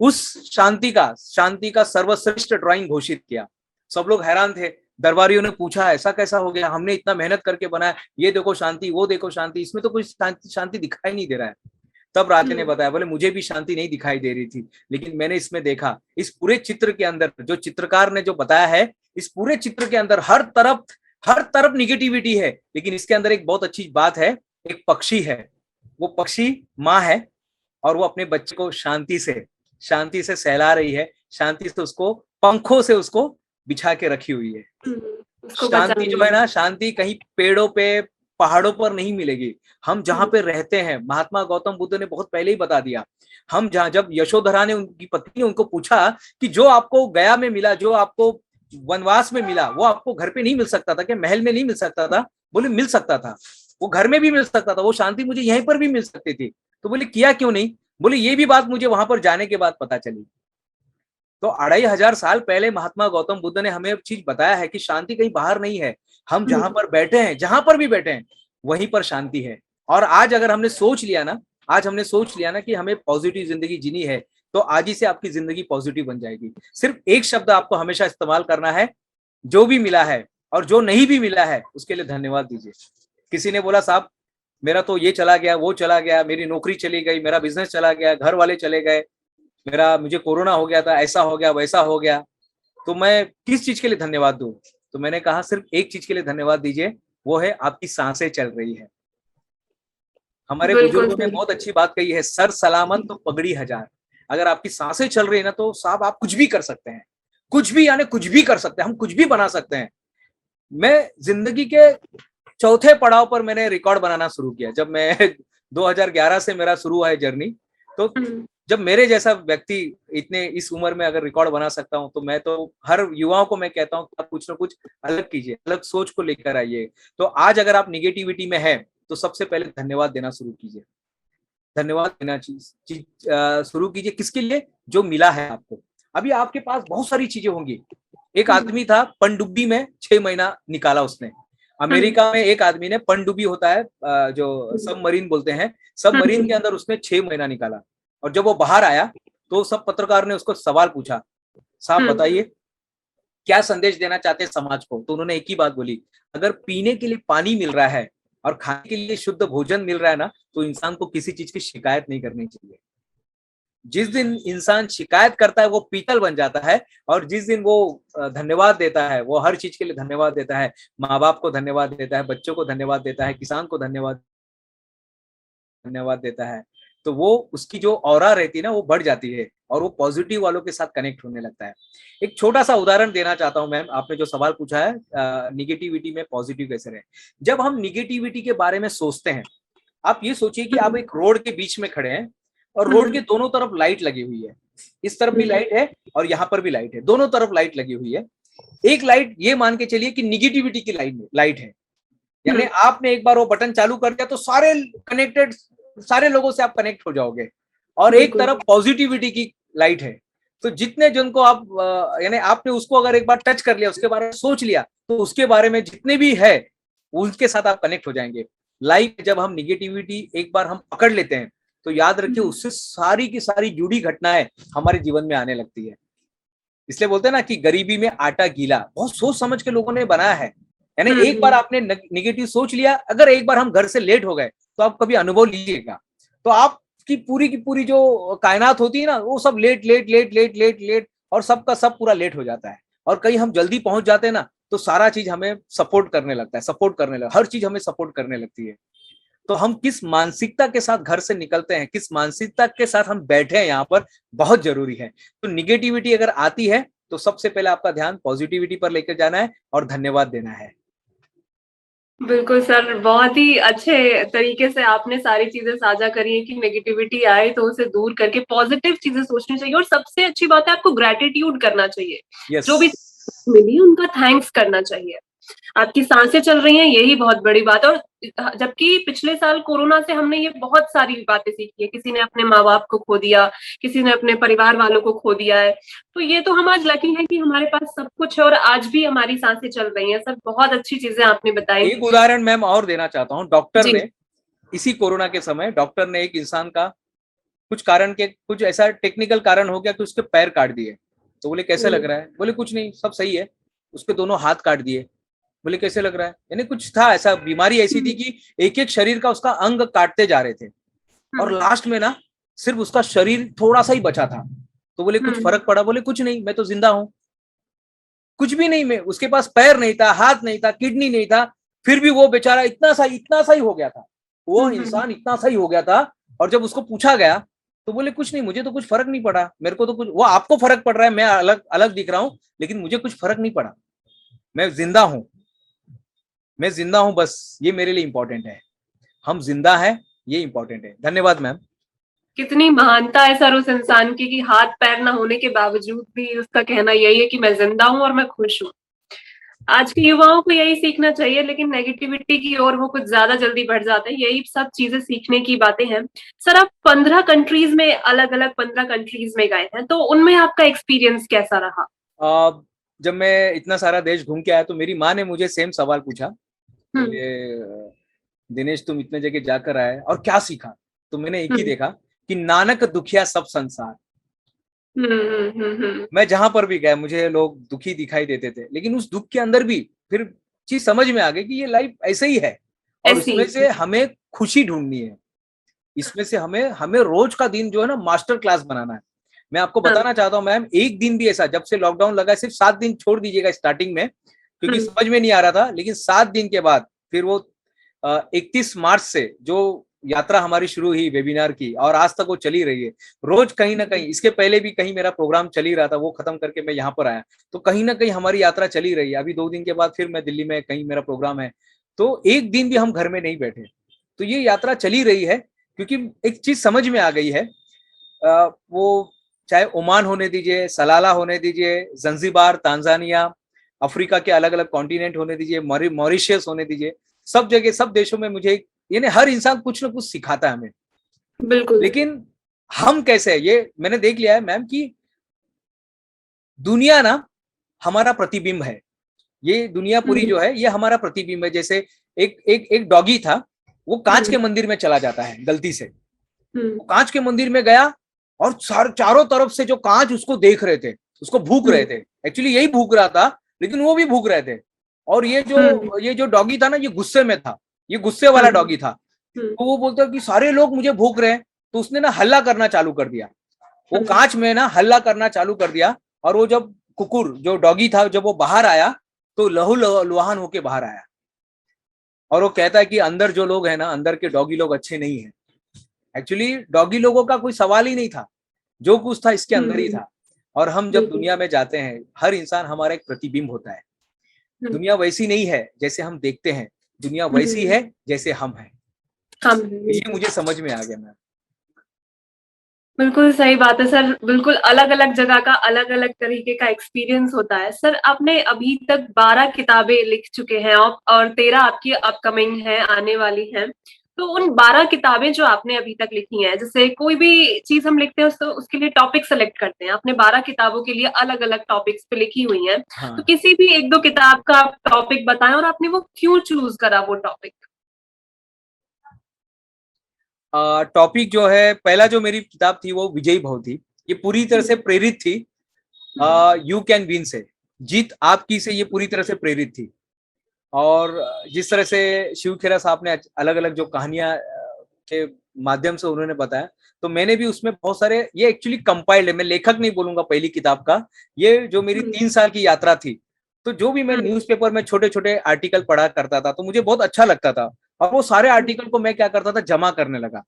उस शांति का सर्वश्रेष्ठ ड्राइंग घोषित किया। सब लोग हैरान थे, दरबारियों ने पूछा ऐसा कैसा हो गया, हमने इतना मेहनत करके बनाया, ये देखो शांति, वो देखो शांति, इसमें तो कोई शांति दिखाई नहीं दे रहा है। तब राजा ने बताया, बोले मुझे भी शांति नहीं दिखाई दे रही थी, लेकिन मैंने इसमें देखा, इस पूरे चित्र के अंदर जो चित्रकार ने जो बताया है, इस पूरे चित्र के अंदर हर तरफ निगेटिविटी है, लेकिन इसके अंदर एक बहुत अच्छी बात है, एक पक्षी है, वो पक्षी माँ है, और वो अपने बच्चे को शांति से सहला रही है, शांति से उसको पंखों से उसको बिछा के रखी हुई है। शांति जो है ना, शांति कहीं पेड़ों पे, पहाड़ों पर नहीं मिलेगी, हम जहां पे रहते हैं। महात्मा गौतम बुद्ध ने बहुत पहले ही बता दिया, हम जहां, जब यशोधरा ने, उनकी पत्नी ने उनको पूछा कि जो आपको गया में मिला, जो आपको वनवास में मिला वो आपको घर पे नहीं मिल सकता था, क्या महल में नहीं मिल सकता था? बोले मिल सकता था, वो घर में भी मिल सकता था, वो शांति मुझे यहीं पर भी मिल सकती थी। तो बोले किया क्यों नहीं? बोले ये भी बात मुझे वहां पर जाने के बाद पता चली। तो 2500 साल पहले महात्मा गौतम बुद्ध ने हमें चीज बताया है कि शांति कहीं बाहर नहीं है, हम जहां पर बैठे हैं, जहां पर भी बैठे हैं वहीं पर शांति है। और आज अगर हमने सोच लिया ना, आज हमने सोच लिया ना कि हमें पॉजिटिव जिंदगी जीनी है, तो आज ही से आपकी जिंदगी पॉजिटिव बन जाएगी। सिर्फ एक शब्द आपको हमेशा इस्तेमाल करना है, जो भी मिला है और जो नहीं भी मिला है उसके लिए धन्यवाद दीजिए। किसी ने बोला साहब मेरा तो ये चला गया, वो चला गया, मेरी नौकरी चली गई, मेरा बिजनेस चला गया, घर वाले चले गए, मुझे कोरोना हो गया था, ऐसा हो गया, वैसा हो गया, तो मैं किस चीज के लिए धन्यवाद दूं? तो मैंने कहा सिर्फ एक चीज के लिए धन्यवाद दीजिए, वो है आपकी सांसें चल रही है। हमारे बिल्कुल बुजुर्गों ने सर। बहुत अच्छी बात कही है, सर सलामत तो पगड़ी हजार। अगर आपकी सांसें चल रही है ना, तो साहब आप कुछ भी कर सकते हैं, कुछ भी, यानी कुछ भी कर सकते हैं, हम कुछ भी बना सकते हैं। मैं जिंदगी के चौथे पड़ाव पर मैंने रिकॉर्ड बनाना शुरू किया, जब मैं 2011 से मेरा शुरू हुआ है जर्नी। तो जब मेरे जैसा व्यक्ति इतने इस उम्र में अगर रिकॉर्ड बना सकता हूं, तो मैं तो हर युवाओं को मैं कहता हूं कि आप कुछ ना कुछ अलग कीजिए, अलग सोच को लेकर आइए। तो आज अगर आप निगेटिविटी में है, तो सबसे पहले धन्यवाद देना शुरू कीजिए, धन्यवाद देना शुरू कीजिए। किसके लिए? जो मिला है आपको। अभी आपके पास बहुत सारी चीजें होंगी। एक आदमी था, पनडुब्बी में 6 महीना निकाला उसने। अमेरिका में एक आदमी ने, पनडुब्बी होता है जो सबमरीन बोलते हैं, सबमरीन के अंदर उसने 6 महीना निकाला। और जब वो बाहर आया तो सब पत्रकार ने उसको सवाल पूछा, साहब बताइए क्या संदेश देना चाहते हैं समाज को? तो उन्होंने एक ही बात बोली, अगर पीने के लिए पानी मिल रहा है और खाने के लिए शुद्ध भोजन मिल रहा है ना, तो इंसान को किसी चीज की शिकायत नहीं करनी चाहिए। जिस दिन इंसान शिकायत करता है वो पीतल बन जाता है, और जिस दिन वो धन्यवाद देता है, वो हर चीज के लिए धन्यवाद देता है, माँ बाप को धन्यवाद देता है, बच्चों को धन्यवाद देता है, किसान को धन्यवाद देता है, तो वो उसकी जो ऑरा रहती है ना वो बढ़ जाती है, और वो पॉजिटिव वालों के साथ कनेक्ट होने लगता है। एक छोटा सा उदाहरण देना चाहता हूं मैम, आपने जो सवाल पूछा है निगेटिविटी में पॉजिटिव कैसे रहे। जब हम निगेटिविटी के बारे में सोचते हैं, आप ये सोचिए कि आप एक रोड के बीच में खड़े हैं और रोड के दोनों तरफ लाइट लगी हुई है, इस तरफ भी लाइट है और यहाँ पर भी लाइट है, दोनों तरफ लाइट लगी हुई है। एक लाइट ये मान के चलिए कि निगेटिविटी की लाइट है, यानी आपने एक बार वो बटन चालू कर दिया तो सारे लोगों से आप कनेक्ट हो जाओगे। और एक तरफ पॉजिटिविटी की लाइट है, तो जितने जन को आप यानी आपने उसको अगर एक बार टच कर लिया, उसके बारे में सोच लिया, तो उसके बारे में जितने भी है उनके साथ आप कनेक्ट हो जाएंगे। लाइफ जब हम निगेटिविटी एक बार हम पकड़ लेते हैं, तो याद रखिए उससे सारी की सारी जुड़ी घटनाएं हमारे जीवन में आने लगती है। इसलिए बोलते हैं ना कि गरीबी में आटा गीला, बहुत सोच समझ के लोगों ने बनाया है। यानी एक बार आपने निगेटिव सोच लिया, अगर एक बार हम घर से लेट हो गए, तो आप कभी अनुभव लीजिएगा, तो आपकी पूरी की पूरी जो कायनात होती है ना, वो सब late late late late late late, और सबका सब पूरा लेट हो जाता है। और कहीं हम जल्दी पहुंच जाते हैं ना, तो सारा चीज हमें सपोर्ट करने लगता है, हर चीज हमें सपोर्ट करने लगती है। तो हम किस मानसिकता के साथ घर से निकलते हैं, किस मानसिकता के साथ हम बैठे हैं यहाँ पर, बहुत जरूरी है। तो निगेटिविटी अगर आती है, तो सबसे पहले आपका ध्यान पॉजिटिविटी पर लेकर जाना है और धन्यवाद देना है। बिल्कुल सर, बहुत ही अच्छे तरीके से आपने सारी चीजें साझा करी है कि नेगेटिविटी आए तो उसे दूर करके पॉजिटिव चीजें सोचनी चाहिए, और सबसे अच्छी बात है आपको ग्रेटिट्यूड करना चाहिए। यस। जो भी मिली उनका थैंक्स करना चाहिए। आपकी सांसें चल रही हैं, यही बहुत बड़ी बात है। और जबकि पिछले साल कोरोना से हमने ये बहुत सारी बातें सीखी है, किसी ने अपने माँ बाप को खो दिया, किसी ने अपने परिवार वालों को खो दिया है। तो ये तो हम आज लकी हैं कि हमारे पास सब कुछ है और आज भी हमारी सांसें चल रही हैं। सर बहुत अच्छी चीजें आपने बताई। एक उदाहरण मैम और देना चाहता हूँ, डॉक्टर जी। ने इसी कोरोना के समय डॉक्टर ने एक इंसान का कुछ कारण के कुछ ऐसा टेक्निकल कारण हो गया कि उसके पैर काट दिए। तो बोले कैसे लग रहा है? बोले कुछ नहीं, सब सही है। उसके दोनों हाथ काट दिए। बोले कैसे लग रहा है? यानी कुछ था ऐसा, बीमारी ऐसी थी कि एक एक शरीर का उसका अंग काटते जा रहे थे, और लास्ट में ना सिर्फ उसका शरीर थोड़ा सा ही बचा था। तो बोले कुछ फर्क पड़ा? बोले कुछ नहीं, मैं तो जिंदा हूं, कुछ भी नहीं। मैं, उसके पास पैर नहीं था, हाथ नहीं था, किडनी नहीं था, फिर भी वो बेचारा इतना सा ही हो गया था, वो इंसान इतना सा ही हो गया था। और जब उसको पूछा गया, तो बोले कुछ नहीं, मुझे तो कुछ फर्क नहीं पड़ा, मेरे को तो कुछ, वो आपको फर्क पड़ रहा है, मैं अलग अलग दिख रहा हूं, लेकिन मुझे कुछ फर्क नहीं पड़ा। मैं जिंदा हूं, मैं जिंदा हूं, बस ये मेरे लिए इंपॉर्टेंट है। हम जिंदा हैं, ये इंपॉर्टेंट है। धन्यवाद मैम। कितनी महानता है सर उस इंसान की कि हाथ पैर ना होने के बावजूद भी उसका कहना यही है कि मैं जिंदा हूँ और मैं खुश हूँ। आज के युवाओं को यही सीखना चाहिए, लेकिन नेगेटिविटी की ओर वो कुछ ज्यादा जल्दी बढ़ जाते हैं। यही सब चीजें सीखने की बातें हैं। सर आप 15 कंट्रीज में, अलग अलग 15 कंट्रीज में गए हैं, तो उनमें आपका एक्सपीरियंस कैसा रहा? जब मैं इतना सारा देश घूम के आया तो मेरी माँ ने मुझे सेम सवाल पूछा, हम्म। बोले दिनेश तुम इतने जगह जाकर आए और क्या सीखा? तो मैंने एक ही हम्म। देखा कि नानक दुखिया सब संसार। हम्म। मैं जहां पर भी गया मुझे लोग दुखी दिखाई देते थे, लेकिन उस दुख के अंदर भी फिर चीज समझ में आ गई कि ये लाइफ ऐसे ही है और ऐसी। इसमें से हमें खुशी ढूंढनी है। इसमें से हमें हमें रोज का दिन जो है ना मास्टर क्लास बनाना है। मैं आपको हाँ। बताना चाहता हूँ मैम, एक दिन भी ऐसा, जब से लॉकडाउन लगा सिर्फ 7 दिन छोड़ दीजिएगा स्टार्टिंग में, क्योंकि हम्म। समझ में नहीं आ रहा था, लेकिन 7 दिन के बाद फिर वो 31 मार्च से जो यात्रा हमारी शुरू हुई वेबिनार की और आज तक वो चली रही है। रोज कहीं ना कहीं, इसके पहले भी कहीं मेरा प्रोग्राम चल ही रहा था, वो खत्म करके मैं यहाँ पर आया, तो कहीं ना कहीं हमारी यात्रा चली रही है। अभी 2 दिन के बाद फिर मैं दिल्ली में कहीं मेरा प्रोग्राम है, तो एक दिन भी हम घर में नहीं बैठे। तो ये यात्रा चली रही है, क्योंकि एक चीज समझ में आ गई है। वो चाहे ओमान होने दीजिए, सलाला होने दीजिए, जंजीबार, तांजानिया, अफ्रीका के अलग अलग कॉन्टिनेंट होने दीजिए, मॉरिशियस होने दीजिए, सब जगह सब देशों में मुझे, यानी हर इंसान कुछ ना कुछ सिखाता है हमें। बिल्कुल। लेकिन हम कैसे है, ये मैंने देख लिया है मैम कि दुनिया ना हमारा प्रतिबिंब है। ये दुनिया पूरी जो है ये हमारा प्रतिबिंब है। जैसे एक एक एक डॉगी था, वो कांच के मंदिर में चला जाता है गलती से, वो कांच के मंदिर में गया और चारों तरफ से जो कांच उसको देख रहे थे, उसको भूख रहे थे, एक्चुअली यही भूख रहा था, लेकिन वो भी भूख रहे थे। और ये जो डॉगी था ना, ये गुस्से में था, ये गुस्से वाला डॉगी था। तो वो बोलता कि सारे लोग मुझे भूख रहे हैं, तो उसने ना हल्ला करना चालू कर दिया, वो कांच में ना हल्ला करना चालू कर दिया। और वो जब कुकुर जो डॉगी था जब वो बाहर आया, तो लहू लुहान होके बाहर आया। और वो कहता है कि अंदर जो लोग हैं ना, अंदर के डॉगी लोग अच्छे नहीं है। एक्चुअली डॉगी लोगों का कोई सवाल ही नहीं था, जो कुछ था इसके अंदर ही था। और हम जब दुनिया में जाते हैं, हर इंसान हमारा एक प्रतिबिंब होता है। दुनिया वैसी नहीं है जैसे हम देखते हैं, दुनिया वैसी है जैसे हम हैं। ये मुझे समझ में आ गया मैम। बिल्कुल सही बात है सर। बिल्कुल अलग अलग जगह का अलग अलग तरीके का एक्सपीरियंस होता है। सर आपने अभी तक 12 किताबें लिख चुके हैं और 13 आपकी अपकमिंग है, आने वाली हैं। तो उन 12 किताबें जो आपने अभी तक लिखी हैं, जैसे कोई भी चीज हम लिखते हैं तो उसके लिए टॉपिक सेलेक्ट करते हैं। आपने 12 किताबों के लिए अलग अलग टॉपिक्स पे लिखी हुई हैं। तो हाँ, किसी भी एक दो किताब का टॉपिक बताएं और आपने वो क्यों चूज करा वो टॉपिक? टॉपिक जो है, पहला जो मेरी किताब थी वो विजयी भव थी। ये पूरी तरह से प्रेरित थी यू कैन विन से, जीत आपकी से, ये पूरी तरह से प्रेरित थी। और जिस तरह से शिव खेरा साहब ने अलग अलग जो कहानियां के माध्यम से उन्होंने बताया, तो मैंने भी उसमें बहुत सारे, ये एक्चुअली कंपाइल्ड है, मैं लेखक नहीं बोलूंगा पहली किताब का। ये जो मेरी 3 साल की यात्रा थी, तो जो भी मैं न्यूज़पेपर में छोटे छोटे आर्टिकल पढ़ा करता था, तो मुझे बहुत अच्छा लगता था। और वो सारे आर्टिकल को मैं क्या करता था, जमा करने लगा।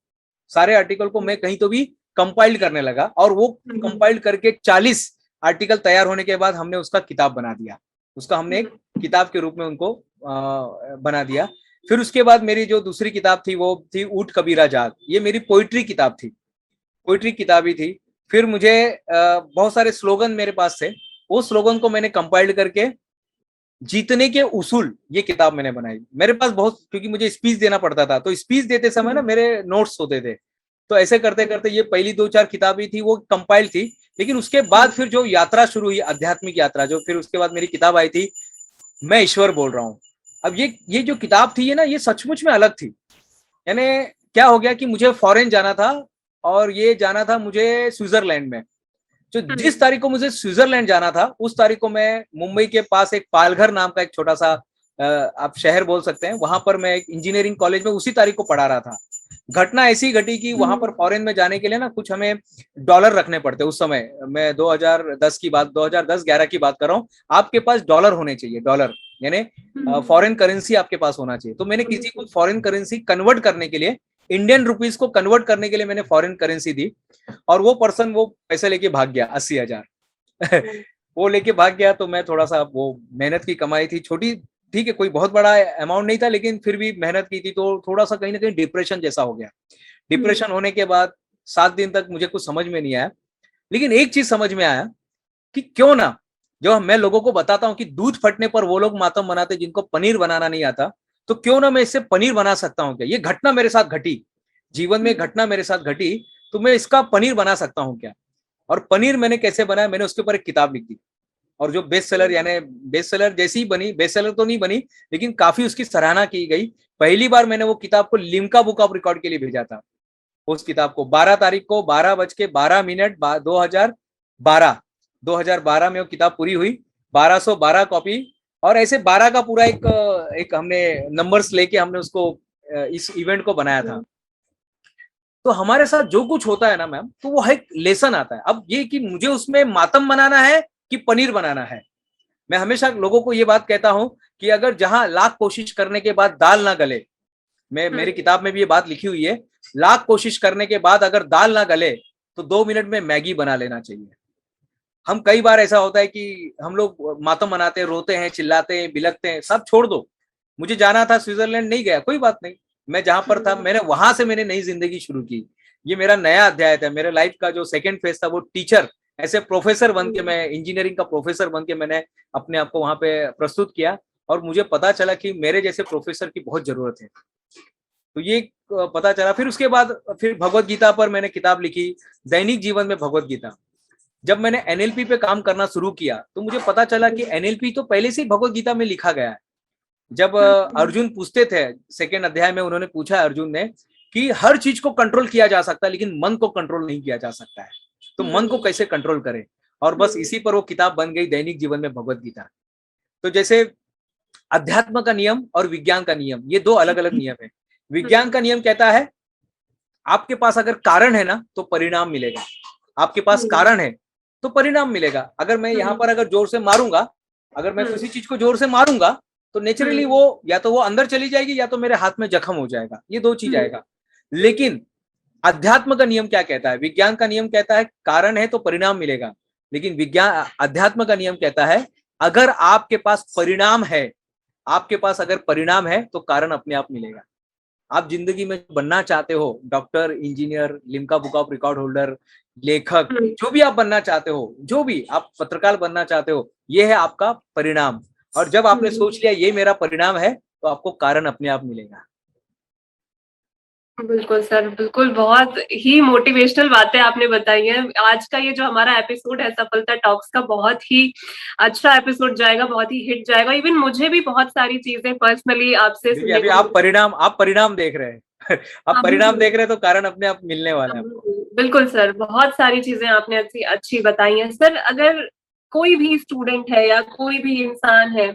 सारे आर्टिकल को मैं कहीं तो भी कंपाइल्ड करने लगा, और वो कंपाइल्ड करके 40 आर्टिकल तैयार होने के बाद हमने उसका किताब बना दिया। उसका हमने एक किताब के रूप में उनको बना दिया। फिर उसके बाद मेरी जो दूसरी किताब थी वो थी ऊंट कबीरा जाग। ये मेरी पोइट्री किताब थी, पोइट्री किताब ही थी। फिर मुझे बहुत सारे स्लोगन मेरे पास थे, वो स्लोगन को मैंने कंपाइल्ड करके जीतने के उसूल, ये किताब मैंने बनाई। मेरे पास बहुत, क्योंकि मुझे स्पीच देना पड़ता था, तो स्पीच देते समय ना मेरे नोट्स होते थे। तो ऐसे करते करते ये पहली 2-4 किताबें थी वो कंपाइल थी। लेकिन उसके बाद फिर जो यात्रा शुरू हुई, आध्यात्मिक यात्रा, जो फिर उसके बाद मेरी किताब आई थी मैं ईश्वर बोल रहा हूँ। अब ये जो किताब थी, ये ना, ये सचमुच में अलग थी। यानी क्या हो गया कि मुझे फॉरेन जाना था, और ये जाना था मुझे स्विट्जरलैंड में। जो जिस तारीख को मुझे स्विट्जरलैंड जाना था, उस तारीख को मैं मुंबई के पास एक पालघर नाम का एक छोटा सा आप शहर बोल सकते हैं, वहां पर मैं एक इंजीनियरिंग कॉलेज में उसी तारीख को पढ़ा रहा था। घटना ऐसी घटी कि वहां पर फॉरेन में जाने के लिए ना कुछ हमें डॉलर रखने पड़ते। उस समय मैं 2010 की बात, 2010-11 की बात कर रहा हूँ। आपके पास डॉलर होने चाहिए, डॉलर यानी फॉरेन करेंसी आपके पास होना चाहिए। तो मैंने किसी को फॉरेन करेंसी कन्वर्ट करने के लिए, इंडियन रुपीज को कन्वर्ट करने के लिए मैंने फॉरेन करेंसी दी, और वो पर्सन वो पैसे लेके भाग गया, 80,000 वो लेके भाग गया। तो मैं थोड़ा सा, वो मेहनत की कमाई थी छोटी, ठीक है, कोई बहुत बड़ा अमाउंट नहीं था, लेकिन फिर भी मेहनत की थी, तो थोड़ा सा कहीं ना कहीं डिप्रेशन जैसा हो गया। डिप्रेशन होने के बाद 7 दिन तक मुझे कुछ समझ में नहीं आया, लेकिन एक चीज समझ में आया कि क्यों ना, जब मैं लोगों को बताता हूँ कि दूध फटने पर वो लोग मातम मनाते जिनको पनीर बनाना नहीं आता, तो क्यों ना मैं इससे पनीर बना सकता हूँ क्या? ये घटना मेरे साथ घटी, जीवन में घटना मेरे साथ घटी, तो मैं इसका पनीर बना सकता हूँ क्या? और पनीर मैंने कैसे बनाया, मैंने उसके ऊपर एक किताब लिख दी, और जो बेस्ट सेलर, यानी बेस्ट सेलर जैसी ही बनी, बेस्ट सेलर तो नहीं बनी लेकिन काफी उसकी सराहना की गई। पहली बार मैंने वो किताब को लिम्का बुक ऑफ रिकॉर्ड के लिए भेजा था। उस किताब को 12 तारीख को 12:12 2012 में वो किताब पूरी हुई, 1212 कॉपी। और ऐसे 12 का पूरा एक हमने नंबर्स लेके हमने उसको इस इवेंट को बनाया था। तो हमारे साथ जो कुछ होता है ना मैम, तो वो एक लेसन आता है। अब ये कि मुझे उसमें मातम बनाना है कि पनीर बनाना है। मैं हमेशा लोगों को ये बात कहता हूं कि अगर जहां लाख कोशिश करने के बाद दाल ना गले, मैं मेरी किताब में भी ये बात लिखी हुई है, लाख कोशिश करने के बाद अगर दाल ना गले तो 2 मिनट में मैगी बना लेना चाहिए। हम कई बार ऐसा होता है कि हम लोग मातम मनाते हैं, रोते हैं, चिल्लाते हैं, बिलखते हैं, सब छोड़ दो। मुझे जाना था स्विट्जरलैंड, नहीं गया, कोई बात नहीं, मैं जहां पर था मैंने वहां से मैंने नई जिंदगी शुरू की। ये मेरा नया अध्याय था, मेरे लाइफ का जो सेकंड फेज था वो टीचर, ऐसे प्रोफेसर बन के, मैं इंजीनियरिंग का प्रोफेसर बन के मैंने अपने आप को वहां पे प्रस्तुत किया, और मुझे पता चला कि मेरे जैसे प्रोफेसर की बहुत जरूरत है। तो ये पता चला। फिर उसके बाद फिर भगवत गीता पर मैंने किताब लिखी, दैनिक जीवन में भगवत गीता। जब मैंने एनएलपी पे काम करना शुरू किया तो मुझे पता चला कि एनएलपी तो पहले से ही भगवत गीता में लिखा गया है। जब अर्जुन पूछते थे, सेकेंड अध्याय में उन्होंने पूछा अर्जुन ने कि हर चीज को कंट्रोल किया जा सकता है लेकिन मन को कंट्रोल नहीं किया जा सकता है, तो मन को कैसे कंट्रोल करें? और बस इसी पर वो किताब बन गई, दैनिक जीवन में भगवत गीता। तो जैसे अध्यात्म का नियम और विज्ञान का नियम, ये दो अलग अलग नियम है। विज्ञान का नियम कहता है आपके पास अगर कारण है ना तो परिणाम मिलेगा, आपके पास कारण है तो परिणाम मिलेगा। अगर मैं यहाँ पर अगर जोर से मारूंगा, अगर मैं किसी चीज को जोर से मारूंगा तो नेचुरली वो या तो वो अंदर चली जाएगी या तो मेरे हाथ में जख्म हो जाएगा, ये दो चीज आएगा। लेकिन अध्यात्म का नियम क्या कहता है, विज्ञान का नियम कहता है कारण है तो परिणाम मिलेगा, लेकिन विज्ञान अध्यात्म का नियम कहता है अगर आपके पास परिणाम है, आपके पास अगर परिणाम है तो कारण अपने आप मिलेगा। आप जिंदगी में बनना चाहते हो, doctor, engineer, Limca book of record holder, लेखक, जो भी आप बनना चाहते हो, जो भी आप पत्रकार बनना चाहते हो, ये है आपका परिणाम। और जब आपने सोच लिया ये मेरा परिणाम है तो आपको कारण अपने आप मिलेगा। बिल्कुल सर, बिल्कुल, बहुत ही मोटिवेशनल बातें आपने बताई हैं। आज का ये जो हमारा एपिसोड है सफलता टॉक्स का, बहुत ही अच्छा एपिसोड जाएगा, बहुत ही हिट जाएगा। इवन मुझे भी बहुत सारी चीजें पर्सनली आपसे देखिए अभी आप परिणाम देख रहे हैं आप परिणाम देख रहे हैं तो कारण अपने आप मिलने वाला है आपको। बिल्कुल सर, बहुत सारी चीजें आपने अच्छी अच्छी बताई हैं। सर, अगर कोई भी स्टूडेंट है या कोई भी इंसान है,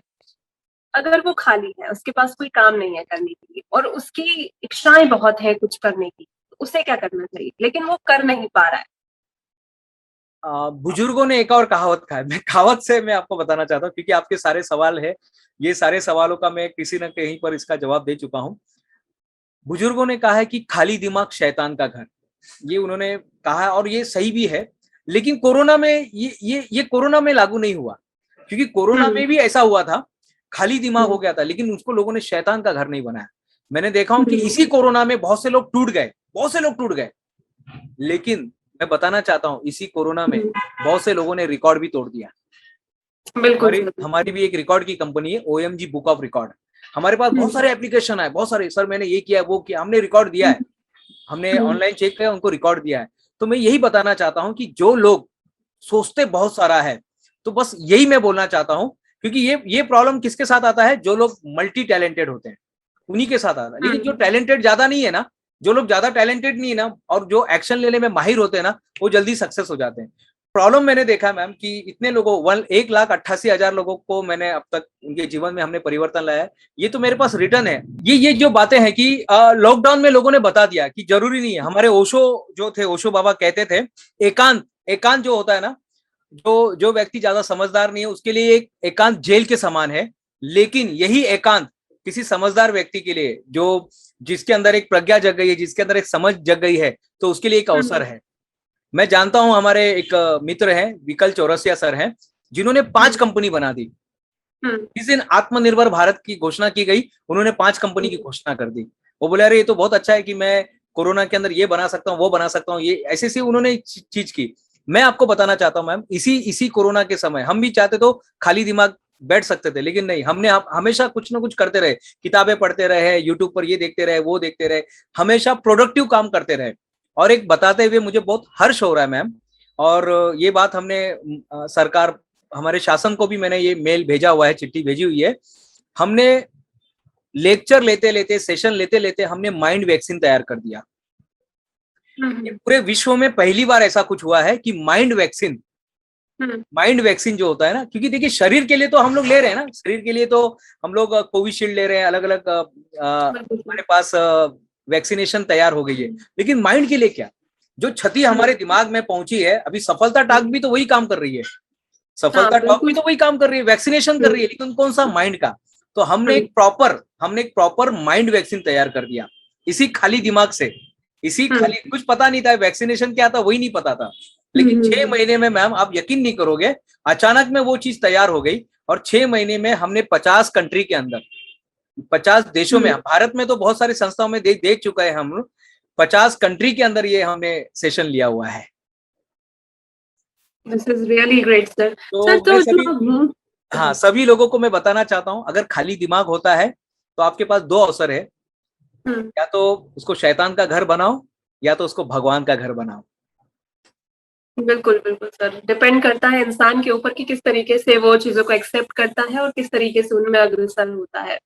अगर वो खाली है, उसके पास कोई काम नहीं है करने के लिए और उसकी इच्छाएं बहुत है कुछ करने की, तो उसे क्या करना चाहिए, लेकिन वो कर नहीं पा रहा है? बुजुर्गों ने एक और कहावत कहा है, मैं कहावत से मैं आपको बताना चाहता हूँ क्योंकि आपके सारे सवाल है, ये सारे सवालों का मैं किसी न कहीं पर इसका जवाब दे चुका हूँ। बुजुर्गों ने कहा है कि खाली दिमाग शैतान का घर, ये उन्होंने कहा है और ये सही भी है। लेकिन कोरोना में ये कोरोना में लागू नहीं हुआ, क्योंकि कोरोना में भी ऐसा हुआ था, खाली दिमाग हो गया था, लेकिन उसको लोगों ने शैतान का घर नहीं बनाया। मैंने देखा हूं कि इसी कोरोना में बहुत से लोग टूट गए, बहुत से लोग टूट गए। लेकिन मैं बताना चाहता हूं इसी कोरोना में बहुत से लोगों ने रिकॉर्ड भी तोड़ दिया। हमारी भी एक रिकॉर्ड की कंपनी है, OMG बुक ऑफ रिकॉर्ड। हमारे पास बहुत सारे एप्लीकेशन है, बहुत सारे, सर मैंने ये किया वो किया, हमने रिकॉर्ड दिया है, हमने ऑनलाइन चेक किया, उनको रिकॉर्ड दिया है। तो मैं यही बताना चाहता हूं कि जो लोग सोचते बहुत सारा है, तो बस यही मैं बोलना चाहता हूं, क्योंकि ये प्रॉब्लम किसके साथ आता है, जो लोग मल्टी टैलेंटेड होते हैं उन्हीं के साथ आता है। लेकिन जो टैलेंटेड ज्यादा नहीं है ना, जो लोग ज्यादा टैलेंटेड नहीं है ना और जो एक्शन लेने में माहिर होते हैं ना, वो जल्दी सक्सेस हो जाते हैं। प्रॉब्लम मैंने देखा मैम कि इतने लोगों 1,88,000 लोगों को मैंने अब तक उनके जीवन में हमने परिवर्तन लाया है। ये तो मेरे पास रिटर्न है। ये जो बातें हैं कि लॉकडाउन में लोगों ने बता दिया कि जरूरी नहीं है। हमारे ओशो जो थे, ओशो बाबा कहते थे एकांत जो होता है ना, जो व्यक्ति ज्यादा समझदार नहीं है उसके लिए एक एकांत जेल के समान है। लेकिन यही एकांत किसी समझदार व्यक्ति के लिए, जो जिसके अंदर एक प्रज्ञा जग गई है, जिसके अंदर एक समझ जग गई है, तो उसके लिए एक अवसर है। मैं जानता हूं हमारे एक मित्र हैं, विकल चौरसिया सर हैं, जिन्होंने 5 कंपनी बना दी। इस दिन आत्मनिर्भर भारत की घोषणा की गई, उन्होंने 5 कंपनी की घोषणा कर दी। वो बोले अरे ये तो बहुत अच्छा है कि मैं कोरोना के अंदर ये बना सकता हूँ, वो बना सकता हूँ, ये ऐसे से उन्होंने चीज की। मैं आपको बताना चाहता हूँ मैम, इसी इसी कोरोना के समय हम भी चाहते तो खाली दिमाग बैठ सकते थे, लेकिन नहीं, हमने हमेशा कुछ ना कुछ करते रहे, किताबें पढ़ते रहे, यूट्यूब पर ये देखते रहे, वो देखते रहे, हमेशा प्रोडक्टिव काम करते रहे। और एक बताते हुए मुझे बहुत हर्ष हो रहा है मैम, और ये बात हमने सरकार, हमारे शासन को भी मैंने ये मेल भेजा हुआ है, चिट्ठी भेजी हुई है। हमने लेक्चर लेते लेते, सेशन लेते लेते हमने माइंड वैक्सीन तैयार कर दिया। ये पूरे विश्व में पहली बार ऐसा कुछ हुआ है कि माइंड वैक्सीन, माइंड वैक्सीन जो होता है ना, क्योंकि देखिए शरीर के लिए तो हम लोग ले रहे हैं ना, शरीर के लिए तो हम लोग कोविशील्ड ले रहे हैं, अलग अलग हमारे पास वैक्सीनेशन तैयार हो गई है, लेकिन माइंड के लिए क्या? जो क्षति हमारे दिमाग में पहुंची है, अभी सफलता टॉक भी तो वही काम कर रही है, सफलता टॉक भी तो वही काम कर रही है, वैक्सीनेशन कर रही है, लेकिन कौन सा? माइंड का। तो हमने एक प्रॉपर माइंड वैक्सीन तैयार कर दिया, इसी खाली दिमाग से, इसी खाली, कुछ पता नहीं था वैक्सीनेशन क्या था, वही नहीं पता था, लेकिन 6 महीने में मैम आप यकीन नहीं करोगे, अचानक में वो चीज तैयार हो गई, और 6 महीने में हमने 50 कंट्री के अंदर, 50 देशों में, भारत में तो बहुत सारी संस्थाओं में देख चुका है हम, 50 कंट्री के अंदर ये हमने सेशन लिया हुआ है। This is really great sir. तो हाँ, सभी लोगों को मैं बताना चाहता हूँ, अगर खाली दिमाग होता है तो आपके पास दो अवसर है, या तो उसको शैतान का घर बनाओ, या तो उसको भगवान का घर बनाओ। बिल्कुल बिल्कुल सर, डिपेंड करता है इंसान के ऊपर कि किस तरीके से वो चीजों को एक्सेप्ट करता है और किस तरीके से उनमें अग्रसर होता है।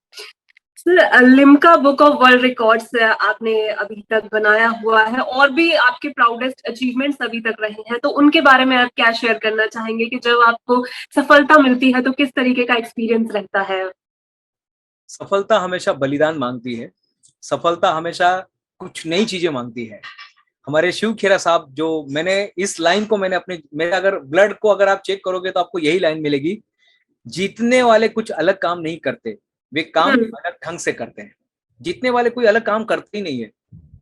Sir, Limca book of world records आपने अभी तक बनाया हुआ है, और भी आपके प्राउडेस्ट अचीवमेंट्स अभी तक रहे हैं, तो उनके बारे में आप क्या शेयर करना चाहेंगे कि जब आपको सफलता मिलती है तो किस तरीके का एक्सपीरियंस रहता है? सफलता हमेशा बलिदान मांगती है, सफलता हमेशा कुछ नई चीजें मांगती है। हमारे शिव खेरा साहब, जो मैंने इस लाइन को मैंने अपने, मेरे अगर ब्लड को अगर आप चेक करोगे तो आपको यही लाइन मिलेगी, जीतने वाले कुछ अलग काम नहीं करते, वे काम अलग ढंग से करते हैं। जीतने वाले कोई अलग काम करते ही नहीं है।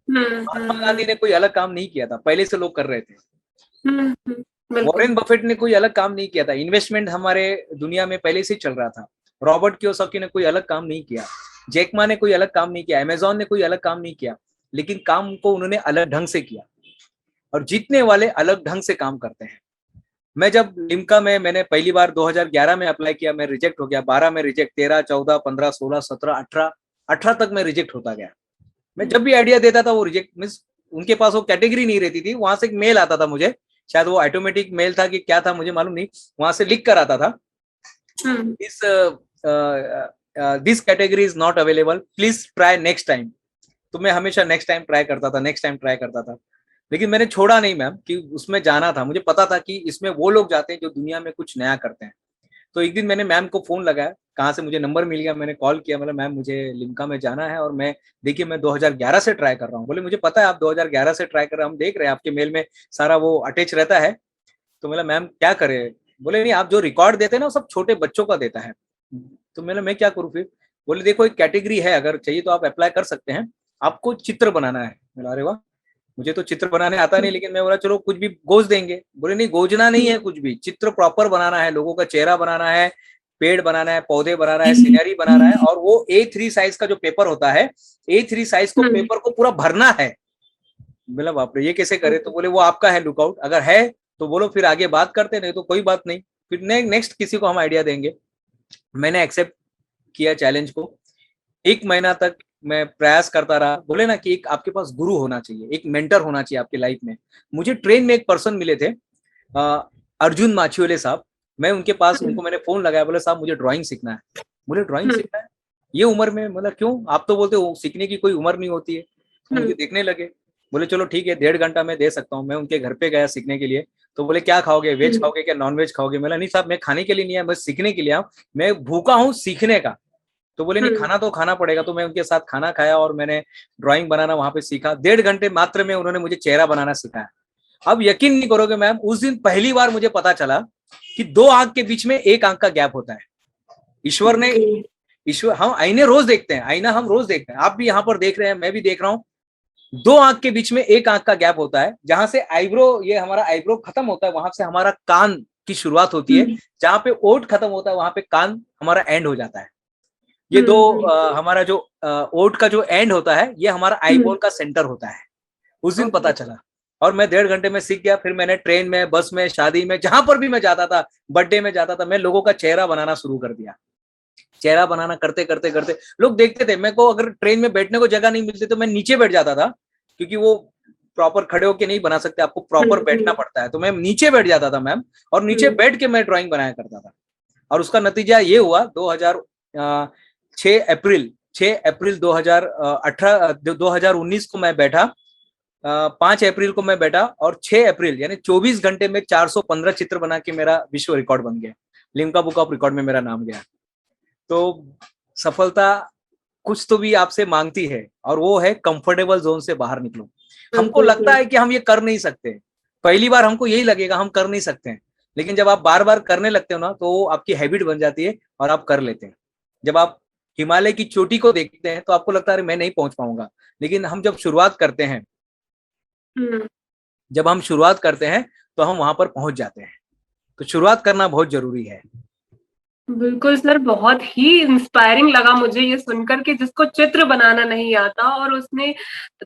महात्मा गांधी ने कोई अलग काम नहीं किया था, पहले से लोग कर रहे थे। वॉरेन बफेट ने कोई अलग काम नहीं किया था, इन्वेस्टमेंट हमारे दुनिया में पहले से चल रहा था। रॉबर्ट कियोसाकी ने कोई अलग काम नहीं किया, जैक मा ने कोई अलग काम नहीं किया, अमेजॉन ने कोई अलग काम नहीं किया, लेकिन काम को उन्होंने अलग ढंग से किया, और जीतने वाले अलग ढंग से काम करते हैं। मैं जब लिम्का में, मैंने पहली बार 2011 में अप्लाई किया, मैं रिजेक्ट हो गया, 12 में रिजेक्ट, 13, 14, 15, 16, 17, 18 तक मैं रिजेक्ट होता गया। मैं जब भी आइडिया देता था वो रिजेक्ट, मीन्स उनके पास वो कैटेगरी नहीं रहती थी, वहां से एक मेल आता था मुझे, शायद वो ऑटोमेटिक मेल था कि क्या था मुझे मालूम नहीं, वहां से लिख कर आता था, this category is not available, please try next time. तो मैं हमेशा नेक्स्ट टाइम ट्राई करता था, नेक्स्ट टाइम ट्राई करता था, लेकिन मैंने छोड़ा नहीं मैम, कि उसमें जाना था, मुझे पता था कि इसमें वो लोग जाते हैं जो दुनिया में कुछ नया करते हैं। तो एक दिन मैंने मैम को फोन लगाया, कहाँ से मुझे नंबर मिल गया, मैंने कॉल किया, मतलब मैम मुझे लिम्का में जाना है, और मैं, देखिए मैं 2011 से ट्राई कर रहा हूँ। बोले मुझे पता है आप 2011 से ट्राई कर रहे हैं, हम देख रहे हैं आपके मेल में सारा वो अटैच रहता है। तो मैंने, मैम क्या करे? बोले नहीं, आप जो रिकॉर्ड देते हैं ना वो सब छोटे बच्चों का देता है। तो मैं क्या करूँ फिर? बोले देखो एक कैटेगरी है, अगर चाहिए तो आप अप्लाई कर सकते हैं, आपको चित्र बनाना है। बोला अरे वाह, मुझे तो चित्र बनाने आता नहीं, लेकिन मैं बोला चलो कुछ भी गोज देंगे। बोले नहीं, गोजना नहीं है कुछ भी, चित्र प्रॉपर बनाना है, लोगों का चेहरा बनाना है, पेड़ बनाना है, पौधे बनाना है, सीनरी बनाना है, और वो A3 साइज का जो पेपर होता है, A3 साइज को पेपर को पूरा भरना है। बोला बाप रे, ये कैसे करे? तो बोले वो आपका है लुकआउट, अगर है तो बोलो, फिर आगे बात करते, नहीं तो कोई बात नहीं, फिर नेक्स्ट किसी को हम आइडिया देंगे। मैंने एक्सेप्ट किया चैलेंज को, 1 महीना तक मैं प्रयास करता रहा। बोले ना कि एक आपके पास गुरु होना चाहिए, एक मेंटर होना चाहिए आपकी लाइफ में। मुझे ट्रेन में एक पर्सन मिले थे, अर्जुन माछियोले साहब। मैं उनके पास, उनको मैंने फोन लगाया, बोले साहब मुझे ड्राइंग सीखना है। बोले ड्राइंग सीखना है ये उम्र में? मतलब क्यों, आप तो बोलते हो सीखने की कोई उम्र नहीं होती है। तो मुझे देखने लगे, बोले चलो ठीक है, 1.5 घंटा मैं दे सकता हूँ। मैं उनके घर पे गया सीखने के लिए। तो बोले क्या खाओगे, वेज खाओगे क्या नॉन वेज खाओगे? मैंने नहीं साहब, मैं खाने के लिए नहीं आया, बस सीखने के लिए आऊँ, मैं भूखा हूँ सीखने का। तो बोले नहीं, खाना तो खाना पड़ेगा। तो मैं उनके साथ खाना खाया और मैंने ड्राइंग बनाना वहां पे सीखा। 1.5 घंटे मात्र में उन्होंने मुझे चेहरा बनाना सिखाया। अब यकीन नहीं करोगे मैम, उस दिन पहली बार मुझे पता चला कि 2 आंख के बीच में 1 आंख का गैप होता है। ईश्वर हम आईने रोज देखते हैं, आईना हम रोज देखते हैं, आप भी यहाँ पर देख रहे हैं, मैं भी देख रहा हूँ। 2 आंख के बीच में 1 आंख का गैप होता है, जहां से आईब्रो, ये हमारा आईब्रो खत्म होता है, वहां से हमारा कान की शुरुआत होती है। जहां पे ओठ खत्म होता है वहां पे कान हमारा एंड हो जाता है। ये दो हमारा जो ओठ का जो एंड होता है, ये हमारा आईबॉल का सेंटर होता है। उस दिन ओके। पता चला। और मैं 1.5 घंटे में सीख गया। फिर मैंने ट्रेन में, बस में, शादी में, जहां पर भी मैं जाता था, बर्थडे में जाता था, मैं लोगों का चेहरा बनाना शुरू कर दिया। चेहरा बनाना करते करते करते लोग देखते थे। मेरे को अगर ट्रेन में बैठने को जगह नहीं मिलती तो मैं नीचे बैठ जाता था, क्योंकि वो प्रॉपर खड़े होके नहीं बना सकते, आपको प्रॉपर बैठना पड़ता है। तो मैं नीचे बैठ जाता था मैम, और नीचे बैठ के मैं ड्राइंग बनाया करता था। और उसका नतीजा ये हुआ, 6 अप्रैल 2019 को मैं बैठा, 5 अप्रैल को मैं बैठा, और 6 अप्रैल यानी 24 घंटे में 415 चित्र बना के मेरा विश्व रिकॉर्ड बन गया। लिम्का बुक ऑफ रिकॉर्ड में मेरा नाम गया। तो सफलता कुछ तो भी आपसे मांगती है, और वो है कंफर्टेबल जोन से बाहर निकलो। हमको लगता है कि हम ये कर नहीं सकते, पहली बार हमको यही लगेगा हम कर नहीं सकते हैं, लेकिन जब आप बार बार करने लगते हो ना, तो आपकी हैबिट बन जाती है और आप कर लेते हैं। जब आप हिमालय की चोटी को देखते हैं तो आपको लगता है मैं नहीं पहुंच पाऊंगा, लेकिन हम जब शुरुआत करते हैं, जब हम शुरुआत करते हैं तो हम वहां पर पहुंच जाते हैं। तो शुरुआत करना बहुत जरूरी है। बिल्कुल सर, बहुत ही इंस्पायरिंग लगा मुझे ये सुनकर कि जिसको चित्र बनाना नहीं आता और उसने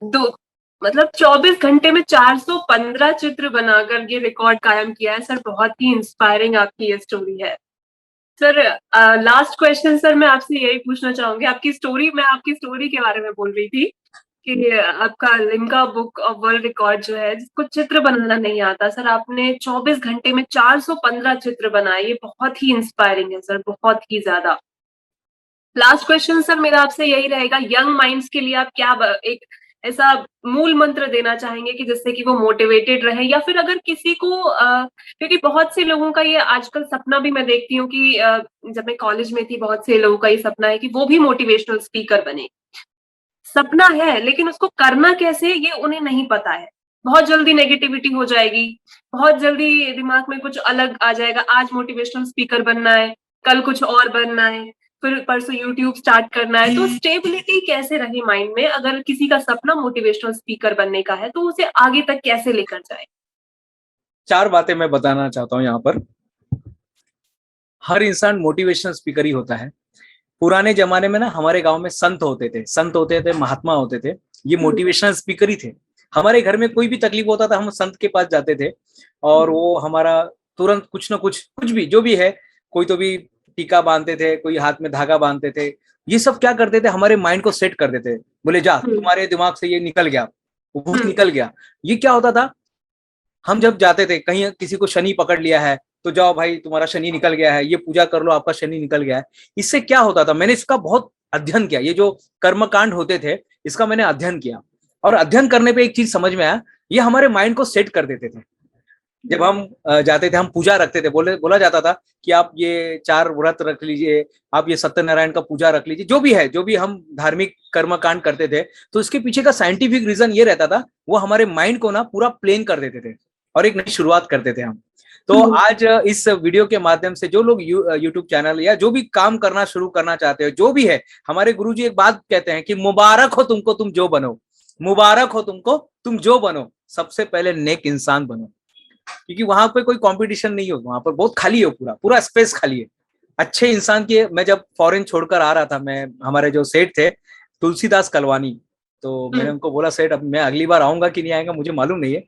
दो मतलब 24 घंटे में 415 चित्र बनाकर ये रिकॉर्ड कायम किया है। सर बहुत ही इंस्पायरिंग आपकी ये स्टोरी है। सर लास्ट क्वेश्चन सर, मैं आपसे यही पूछना चाहूंगी, मैं आपकी स्टोरी के बारे में बोल रही थी कि आपका Limca book of world record जो है, जिसको चित्र बनाना नहीं आता सर, आपने 24 घंटे में 415 चित्र बनाए। ये बहुत ही इंस्पायरिंग है सर, बहुत ही ज्यादा। लास्ट क्वेश्चन सर मेरा आपसे यही रहेगा, यंग माइंड्स के लिए आप क्या एक ऐसा मूल मंत्र देना चाहेंगे कि जिससे कि वो मोटिवेटेड रहे, या फिर अगर किसी को क्योंकि बहुत से लोगों का ये आजकल सपना भी मैं देखती हूँ कि जब मैं कॉलेज में थी, बहुत से लोगों का ये सपना है कि वो भी मोटिवेशनल स्पीकर बने। सपना है लेकिन उसको करना कैसे ये उन्हें नहीं पता है। बहुत जल्दी नेगेटिविटी हो जाएगी, बहुत जल्दी दिमाग में कुछ अलग आ जाएगा, आज मोटिवेशनल स्पीकर बनना है, कल कुछ और बनना है, फिर परसों यूट्यूब स्टार्ट करना है। तो स्टेबिलिटी कैसे रहे माइंड में, अगर किसी का सपना मोटिवेशनल स्पीकर बनने का है तो उसे आगे तक कैसे लेकर जाए? 4 बातें मैं बताना चाहता हूँ यहाँ पर। हर इंसान मोटिवेशनल स्पीकर ही होता है। पुराने जमाने में ना हमारे गांव में संत होते थे, महात्मा होते थे, ये मोटिवेशनल स्पीकर ही थे। हमारे घर में कोई भी तकलीफ होता था, हम संत के पास जाते थे, और वो हमारा तुरंत कुछ ना कुछ भी जो भी है, कोई तो भी टीका बांधते थे, कोई हाथ में धागा बांधते थे। ये सब क्या करते थे, हमारे माइंड को सेट कर देते थे। बोले जा, तुम्हारे दिमाग से ये निकल गया, वो भूत निकल गया। ये क्या होता था, हम जब जाते थे कहीं, किसी को शनि पकड़ लिया है तो जाओ भाई तुम्हारा शनि निकल गया है, ये पूजा कर लो आपका शनि निकल गया है। इससे क्या होता था, मैंने इसका बहुत अध्ययन किया, ये जो कर्मकांड होते थे इसका मैंने अध्ययन किया, और अध्ययन करने पे एक चीज समझ में आया, ये हमारे माइंड को सेट कर देते थे। जब हम जाते थे, हम पूजा रखते थे, बोला जाता था कि आप ये 4 व्रत रख लीजिए, आप ये सत्यनारायण का पूजा रख लीजिए, जो भी है, जो भी हम धार्मिक कर्मकांड करते थे, तो इसके पीछे का साइंटिफिक रीजन ये रहता था, वो हमारे माइंड को ना पूरा प्लेन कर देते थे और एक नई शुरुआत करते थे हम। तो आज इस वीडियो के माध्यम से जो लोग यूट्यूब चैनल या जो भी काम करना शुरू करना चाहते हो, जो भी है, हमारे गुरुजी एक बात कहते हैं कि मुबारक हो तुमको तुम जो बनो, मुबारक हो तुमको तुम जो बनो, सबसे पहले नेक इंसान बनो। क्योंकि वहां पे कोई कंपटीशन नहीं हो, वहां पर बहुत खाली हो, पूरा पूरा स्पेस खाली है अच्छे इंसान के। मैं जब फॉरेन छोड़कर आ रहा था, मैं, हमारे जो सेठ थे तुलसीदास कलवानी, तो मैंने उनको बोला सेठ अब मैं अगली बार आऊंगा कि नहीं आएगा मुझे मालूम नहीं है,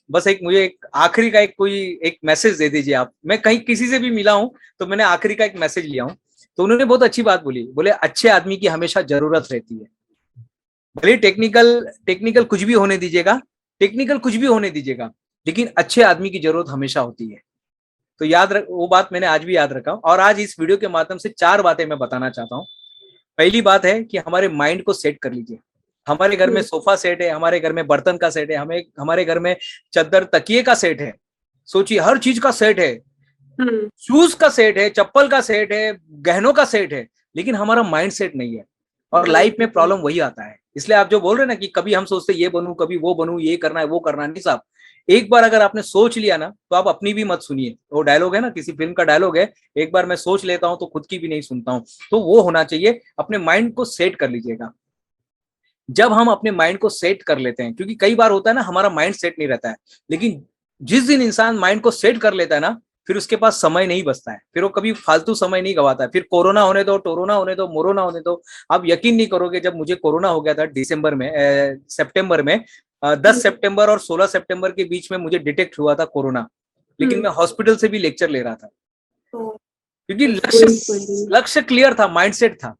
बस मुझे एक आखिरी का एक मैसेज दे दीजिए आप। मैं कहीं किसी से भी मिला हूं तो मैंने आखिरी का एक मैसेज लिया हूं। तो उन्होंने बहुत अच्छी बात बोली, बोले अच्छे आदमी की हमेशा जरूरत रहती है। भले टेक्निकल कुछ भी होने दीजिएगा, टेक्निकल कुछ भी होने दीजिएगा, लेकिन अच्छे आदमी की जरूरत हमेशा होती है। तो याद रख, वो बात मैंने आज भी याद रखा। और आज इस वीडियो के माध्यम से 4 बातें मैं बताना चाहता हूँ। पहली बात है कि हमारे माइंड को सेट कर लीजिए। हमारे घर में सोफा सेट है, हमारे घर में बर्तन का सेट है, हमारे घर में चद्दर तकिए का सेट है, सोचिए हर चीज का सेट है, शूज का सेट है, चप्पल का सेट है, गहनों का सेट है, लेकिन हमारा माइंड सेट नहीं है। और लाइफ में प्रॉब्लम वही आता है। इसलिए आप जो बोल रहे हैं ना कि कभी हम सोचते ये बनूं, कभी वो बनूं, ये करना है वो करना है, नहीं साहब, एक बार अगर आपने सोच लिया ना तो आप अपनी भी मत सुनिए। वो डायलॉग है ना, किसी फिल्म का डायलॉग है, एक बार मैं सोच लेता हूं तो खुद की भी नहीं सुनता हूं। तो वो होना चाहिए, अपने माइंड को सेट कर लीजिएगा। जब हम अपने माइंड को सेट कर लेते हैं, क्योंकि कई बार होता है ना हमारा माइंड सेट नहीं रहता है, लेकिन जिस दिन इंसान माइंड को सेट कर लेता है ना, फिर उसके पास समय नहीं बचता है, फिर वो कभी फालतू समय नहीं गवाता है। फिर कोरोना होने दो, टोरोना होने दो, मोरोना होने दो, आप यकीन नहीं करोगे, जब मुझे कोरोना हो गया था सितंबर में 10 सितंबर और 16 सितंबर के बीच में मुझे डिटेक्ट हुआ था कोरोना, लेकिन मैं हॉस्पिटल से भी लेक्चर ले रहा था, क्योंकि लक्ष्य क्लियर था, माइंडसेट था।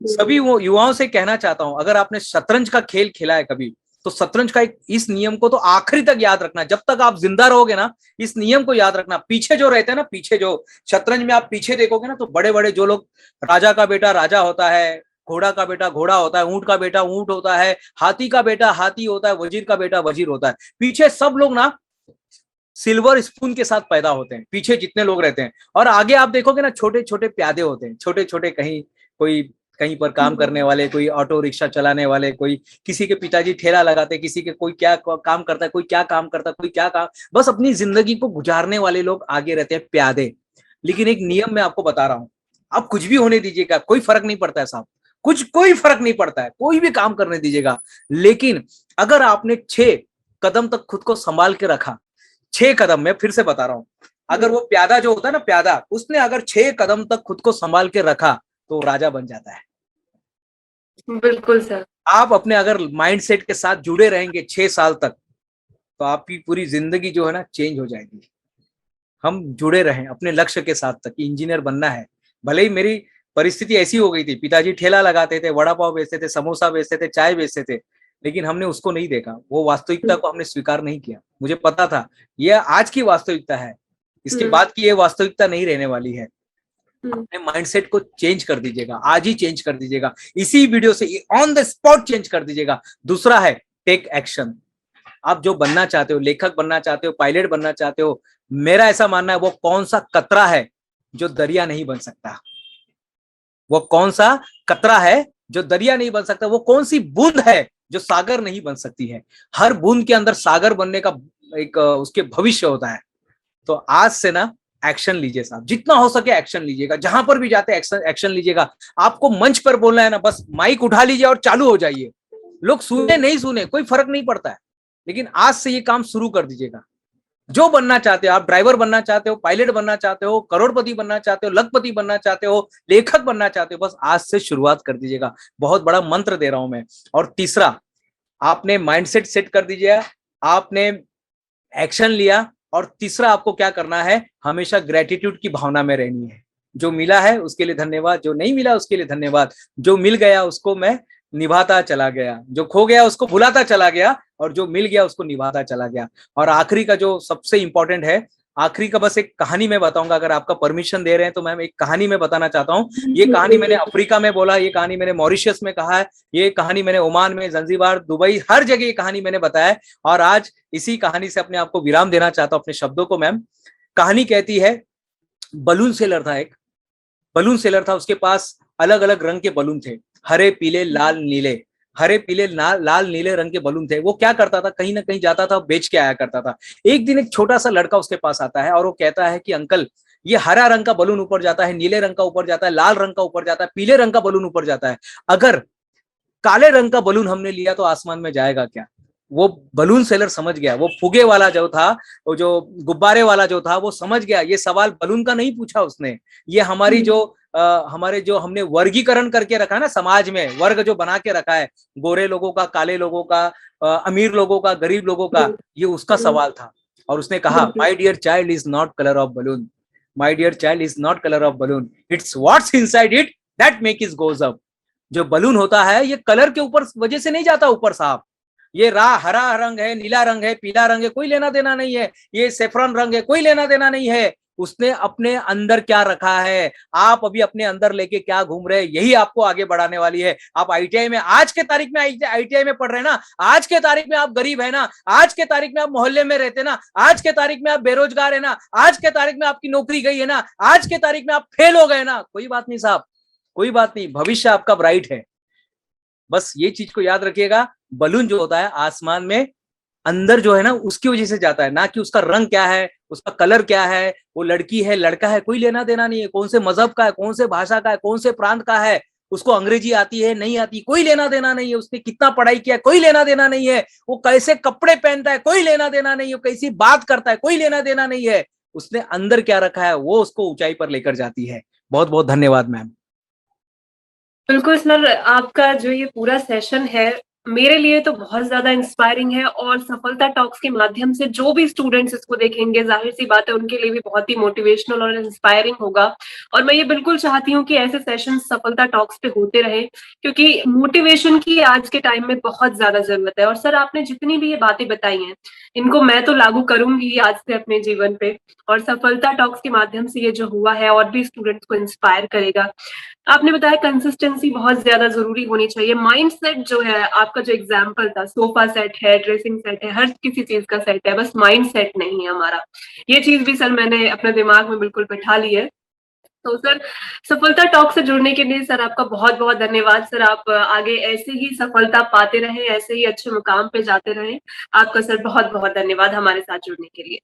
सभी वो युवाओं से कहना चाहता हूं, अगर आपने शतरंज का खेल खेला है कभी, तो शतरंज का इस नियम को तो आखिरी तक याद रखना, जब तक आप जिंदा रहोगे ना, इस नियम को याद रखना। पीछे जो रहते हैं ना, पीछे जो शतरंज में आप पीछे देखोगे ना, तो बड़े बड़े जो लोग, राजा का बेटा राजा होता है, घोड़ा का बेटा घोड़ा होता है, ऊंट का बेटा ऊंट होता है, हाथी का बेटा हाथी होता है, वजीर का बेटा वजीर होता है। पीछे सब लोग ना सिल्वर स्पून के साथ पैदा होते हैं, पीछे जितने लोग रहते हैं। और आगे आप देखोगे ना, छोटे छोटे प्यादे होते हैं, छोटे छोटे, कहीं कोई कहीं पर काम करने वाले, कोई ऑटो रिक्शा चलाने वाले, कोई किसी के पिताजी ठेला लगाते, किसी के कोई क्या काम करता है, कोई क्या काम करता है, कोई क्या काम, बस अपनी जिंदगी को गुजारने वाले लोग आगे रहते हैं, प्यादे। लेकिन एक नियम मैं आपको बता रहा हूं, आप कुछ भी होने दीजिएगा, कोई फर्क नहीं पड़ता है साहब, कोई फर्क नहीं पड़ता है, कोई भी काम करने दीजिएगा। लेकिन अगर आपने 6 कदम तक खुद को संभाल के रखा, 6 कदम, मैं फिर से बता रहा हूं, अगर वो प्यादा जो होता है ना, प्यादा, उसने अगर 6 कदम तक खुद को संभाल के रखा, तो राजा बन जाता है। बिल्कुल सर। आप अपने अगर माइंडसेट के साथ जुड़े रहेंगे 6 साल तक, तो आपकी पूरी जिंदगी जो है ना चेंज हो जाएगी। हम जुड़े रहें अपने लक्ष्य के साथ तक, इंजीनियर बनना है। भले ही मेरी परिस्थिति ऐसी हो गई थी, पिताजी ठेला लगाते थे, वड़ा पाव बेचते थे, समोसा बेचते थे, चाय बेचते थे, लेकिन हमने उसको नहीं देखा, वो वास्तविकता को हमने स्वीकार नहीं किया। मुझे पता था ये आज की वास्तविकता है, इसके बाद की ये वास्तविकता नहीं रहने वाली है। अपने माइंडसेट को चेंज कर दीजिएगा, आज ही चेंज कर दीजिएगा, इसी वीडियो से ऑन द स्पॉट चेंज कर दीजिएगा। दूसरा है टेक एक्शन। आप जो बनना चाहते हो, लेखक बनना चाहते हो, पायलट बनना चाहते हो, मेरा ऐसा मानना है, वो कौन सा कतरा है जो दरिया नहीं बन सकता, वो कौन सा कतरा है जो दरिया नहीं बन सकता, वो कौन सी बूंद है जो सागर नहीं बन सकती है। हर बूंद के अंदर सागर बनने का एक उसके भविष्य होता है। तो आज से ना एक्शन लीजिए साहब, जितना हो सके एक्शन लीजिएगा, जहां पर भी जाते एक्शन लीजिएगा। आपको मंच पर बोलना है ना, बस माइक उठा लीजिए और चालू हो जाइए। लोग सुने नहीं सुने कोई फर्क नहीं पड़ता है, लेकिन आज से ये काम शुरू कर दीजिएगा। जो बनना चाहते हो, आप ड्राइवर बनना चाहते हो, पायलट बनना चाहते हो, करोड़पति बनना चाहते हो, लखपति बनना चाहते हो, लेखक बनना चाहते हो, बस आज से शुरुआत कर दीजिएगा। बहुत बड़ा मंत्र दे रहा हूं मैं। और तीसरा, आपने माइंडसेट सेट कर दीजिए, आपने एक्शन लिया, और तीसरा आपको क्या करना है, हमेशा ग्रेटिट्यूड की भावना में रहनी है। जो मिला है उसके लिए धन्यवाद, जो नहीं मिला उसके लिए धन्यवाद, जो मिल गया उसको मैं निभाता चला गया, जो खो गया उसको भुलाता चला गया, और जो मिल गया उसको निभाता चला गया। और आखिरी का जो सबसे इंपॉर्टेंट है, आखिरी का बस एक कहानी मैं बताऊंगा, अगर आपका परमिशन दे रहे हैं तो मैम एक कहानी मैं बताना चाहता हूँ। ये कहानी मैंने अफ्रीका में बोला, ये कहानी मैंने मॉरिशस में कहा है, ये कहानी मैंने ओमान में, जंजीबार, दुबई, हर जगह ये कहानी मैंने बताया है। और आज इसी कहानी से अपने आप को विराम देना चाहता हूँ, अपने शब्दों को। मैम कहानी कहती है, बलून सेलर था, एक बलून सेलर था, उसके पास अलग अलग रंग के बलून थे, हरे पीले लाल नीले, हरे पीले लाल नीले रंग के बलून थे। वो क्या करता था, कहीं ना कहीं जाता था, बेच के आया करता था। एक दिन एक छोटा सा लड़का उसके पास आता है और वो कहता है कि अंकल, ये हरा रंग का बलून ऊपर जाता है, नीले रंग का ऊपर जाता है, लाल रंग का ऊपर जाता है, पीले रंग का बलून ऊपर जाता है, अगर काले रंग का बलून हमने लिया तो आसमान में जाएगा क्या? वो बलून सेलर समझ गया, वो फुगे वाला जो था, वो जो गुब्बारे वाला जो था, वो समझ गया। ये सवाल बलून का नहीं पूछा उसने, ये हमारी जो हमारे जो हमने वर्गीकरण करके रखा है ना, समाज में वर्ग जो बना के रखा है, गोरे लोगों का, काले लोगों का, अमीर लोगों का, गरीब लोगों का, ये उसका सवाल था। और उसने कहा, my dear child is not colour of balloon, my dear child is not colour of balloon, it's what's inside it that make it goes up. जो बलून होता है ये कलर के ऊपर वजह से नहीं जाता ऊपर साहब। ये हरा रंग है, नीला रंग है, पीला रंग है, कोई लेना देना नहीं है, ये सेफ्रॉन रंग है, कोई लेना देना नहीं है। उसने अपने अंदर क्या रखा है, आप अभी अपने अंदर लेके क्या घूम रहे हैं, यही आपको आगे बढ़ाने वाली है। आप आईटीआई में, आज के तारीख में आईटीआई में पढ़ रहे हैं ना, आज के तारीख में आप गरीब है ना, आज के तारीख में आप मोहल्ले में रहते ना, आज के तारीख में आप बेरोजगार है ना, आज के तारीख में आपकी नौकरी गई है ना, आज के तारीख में आप फेल हो गए ना, कोई बात नहीं साहब, कोई बात नहीं, भविष्य आपका ब्राइट है। बस ये चीज को याद रखिएगा, बलून जो होता है आसमान में अंदर जो है ना, उसकी वजह से जाता है, ना कि उसका रंग क्या है, उसका कलर क्या है, वो लड़की है लड़का है, कोई लेना देना नहीं है, कौन से मजहब का है, कौन से भाषा का है, कौन से प्रांत का है, उसको अंग्रेजी आती है नहीं आती, कोई लेना देना नहीं है, उसने कितना पढ़ाई किया कोई लेना देना नहीं है, वो कैसे कपड़े पहनता है कोई लेना देना नहीं है, कैसी बात करता है कोई लेना देना नहीं है, उसने अंदर क्या रखा है वो उसको ऊंचाई पर लेकर जाती है। बहुत बहुत धन्यवाद मैम। बिल्कुल सर, आपका जो ये पूरा सेशन है मेरे लिए तो बहुत ज़्यादा इंस्पायरिंग है और सफलता टॉक्स के माध्यम से जो भी स्टूडेंट्स इसको देखेंगे, ज़ाहिर-सी बात है उनके लिए भी बहुत ही मोटिवेशनल और इंस्पायरिंग होगा। और मैं ये बिल्कुल चाहती हूँ कि ऐसे सेशंस सफलता टॉक्स पे होते रहें, क्योंकि मोटिवेशन की आज के टाइम में बहुत ज़्यादा ज़रूरत है। और सर आपने जितनी भी ये बातें बताई हैं, इनको मैं तो लागू करूँगी ही आज से अपने जीवन पे, और सफलता टॉक्स के माध्यम से ये जो हुआ है और भी स्टूडेंट्स को इंस्पायर करेगा। आपने बताया कंसिस्टेंसी बहुत ज़्यादा ज़रूरी होनी चाहिए। माइंडसेट जो है, आपका जो एग्ज़ाम्पल था, सोफ़ा सेट है, ड्रेसिंग सेट है, हर किसी चीज़ का सेट है, बस माइंडसेट नहीं है हमारा। ये चीज़ भी सर मैंने अपने दिमाग में बिल्कुल बिठा ली है। तो सर, सफलता टॉक से जुड़ने के लिए सर आपका बहुत-बहुत धन्यवाद। सर आप आगे ऐसे ही सफलता पाते रहें, ऐसे ही अच्छे मुकाम पे जाते रहें। आपका सर बहुत-बहुत धन्यवाद हमारे साथ जुड़ने के लिए।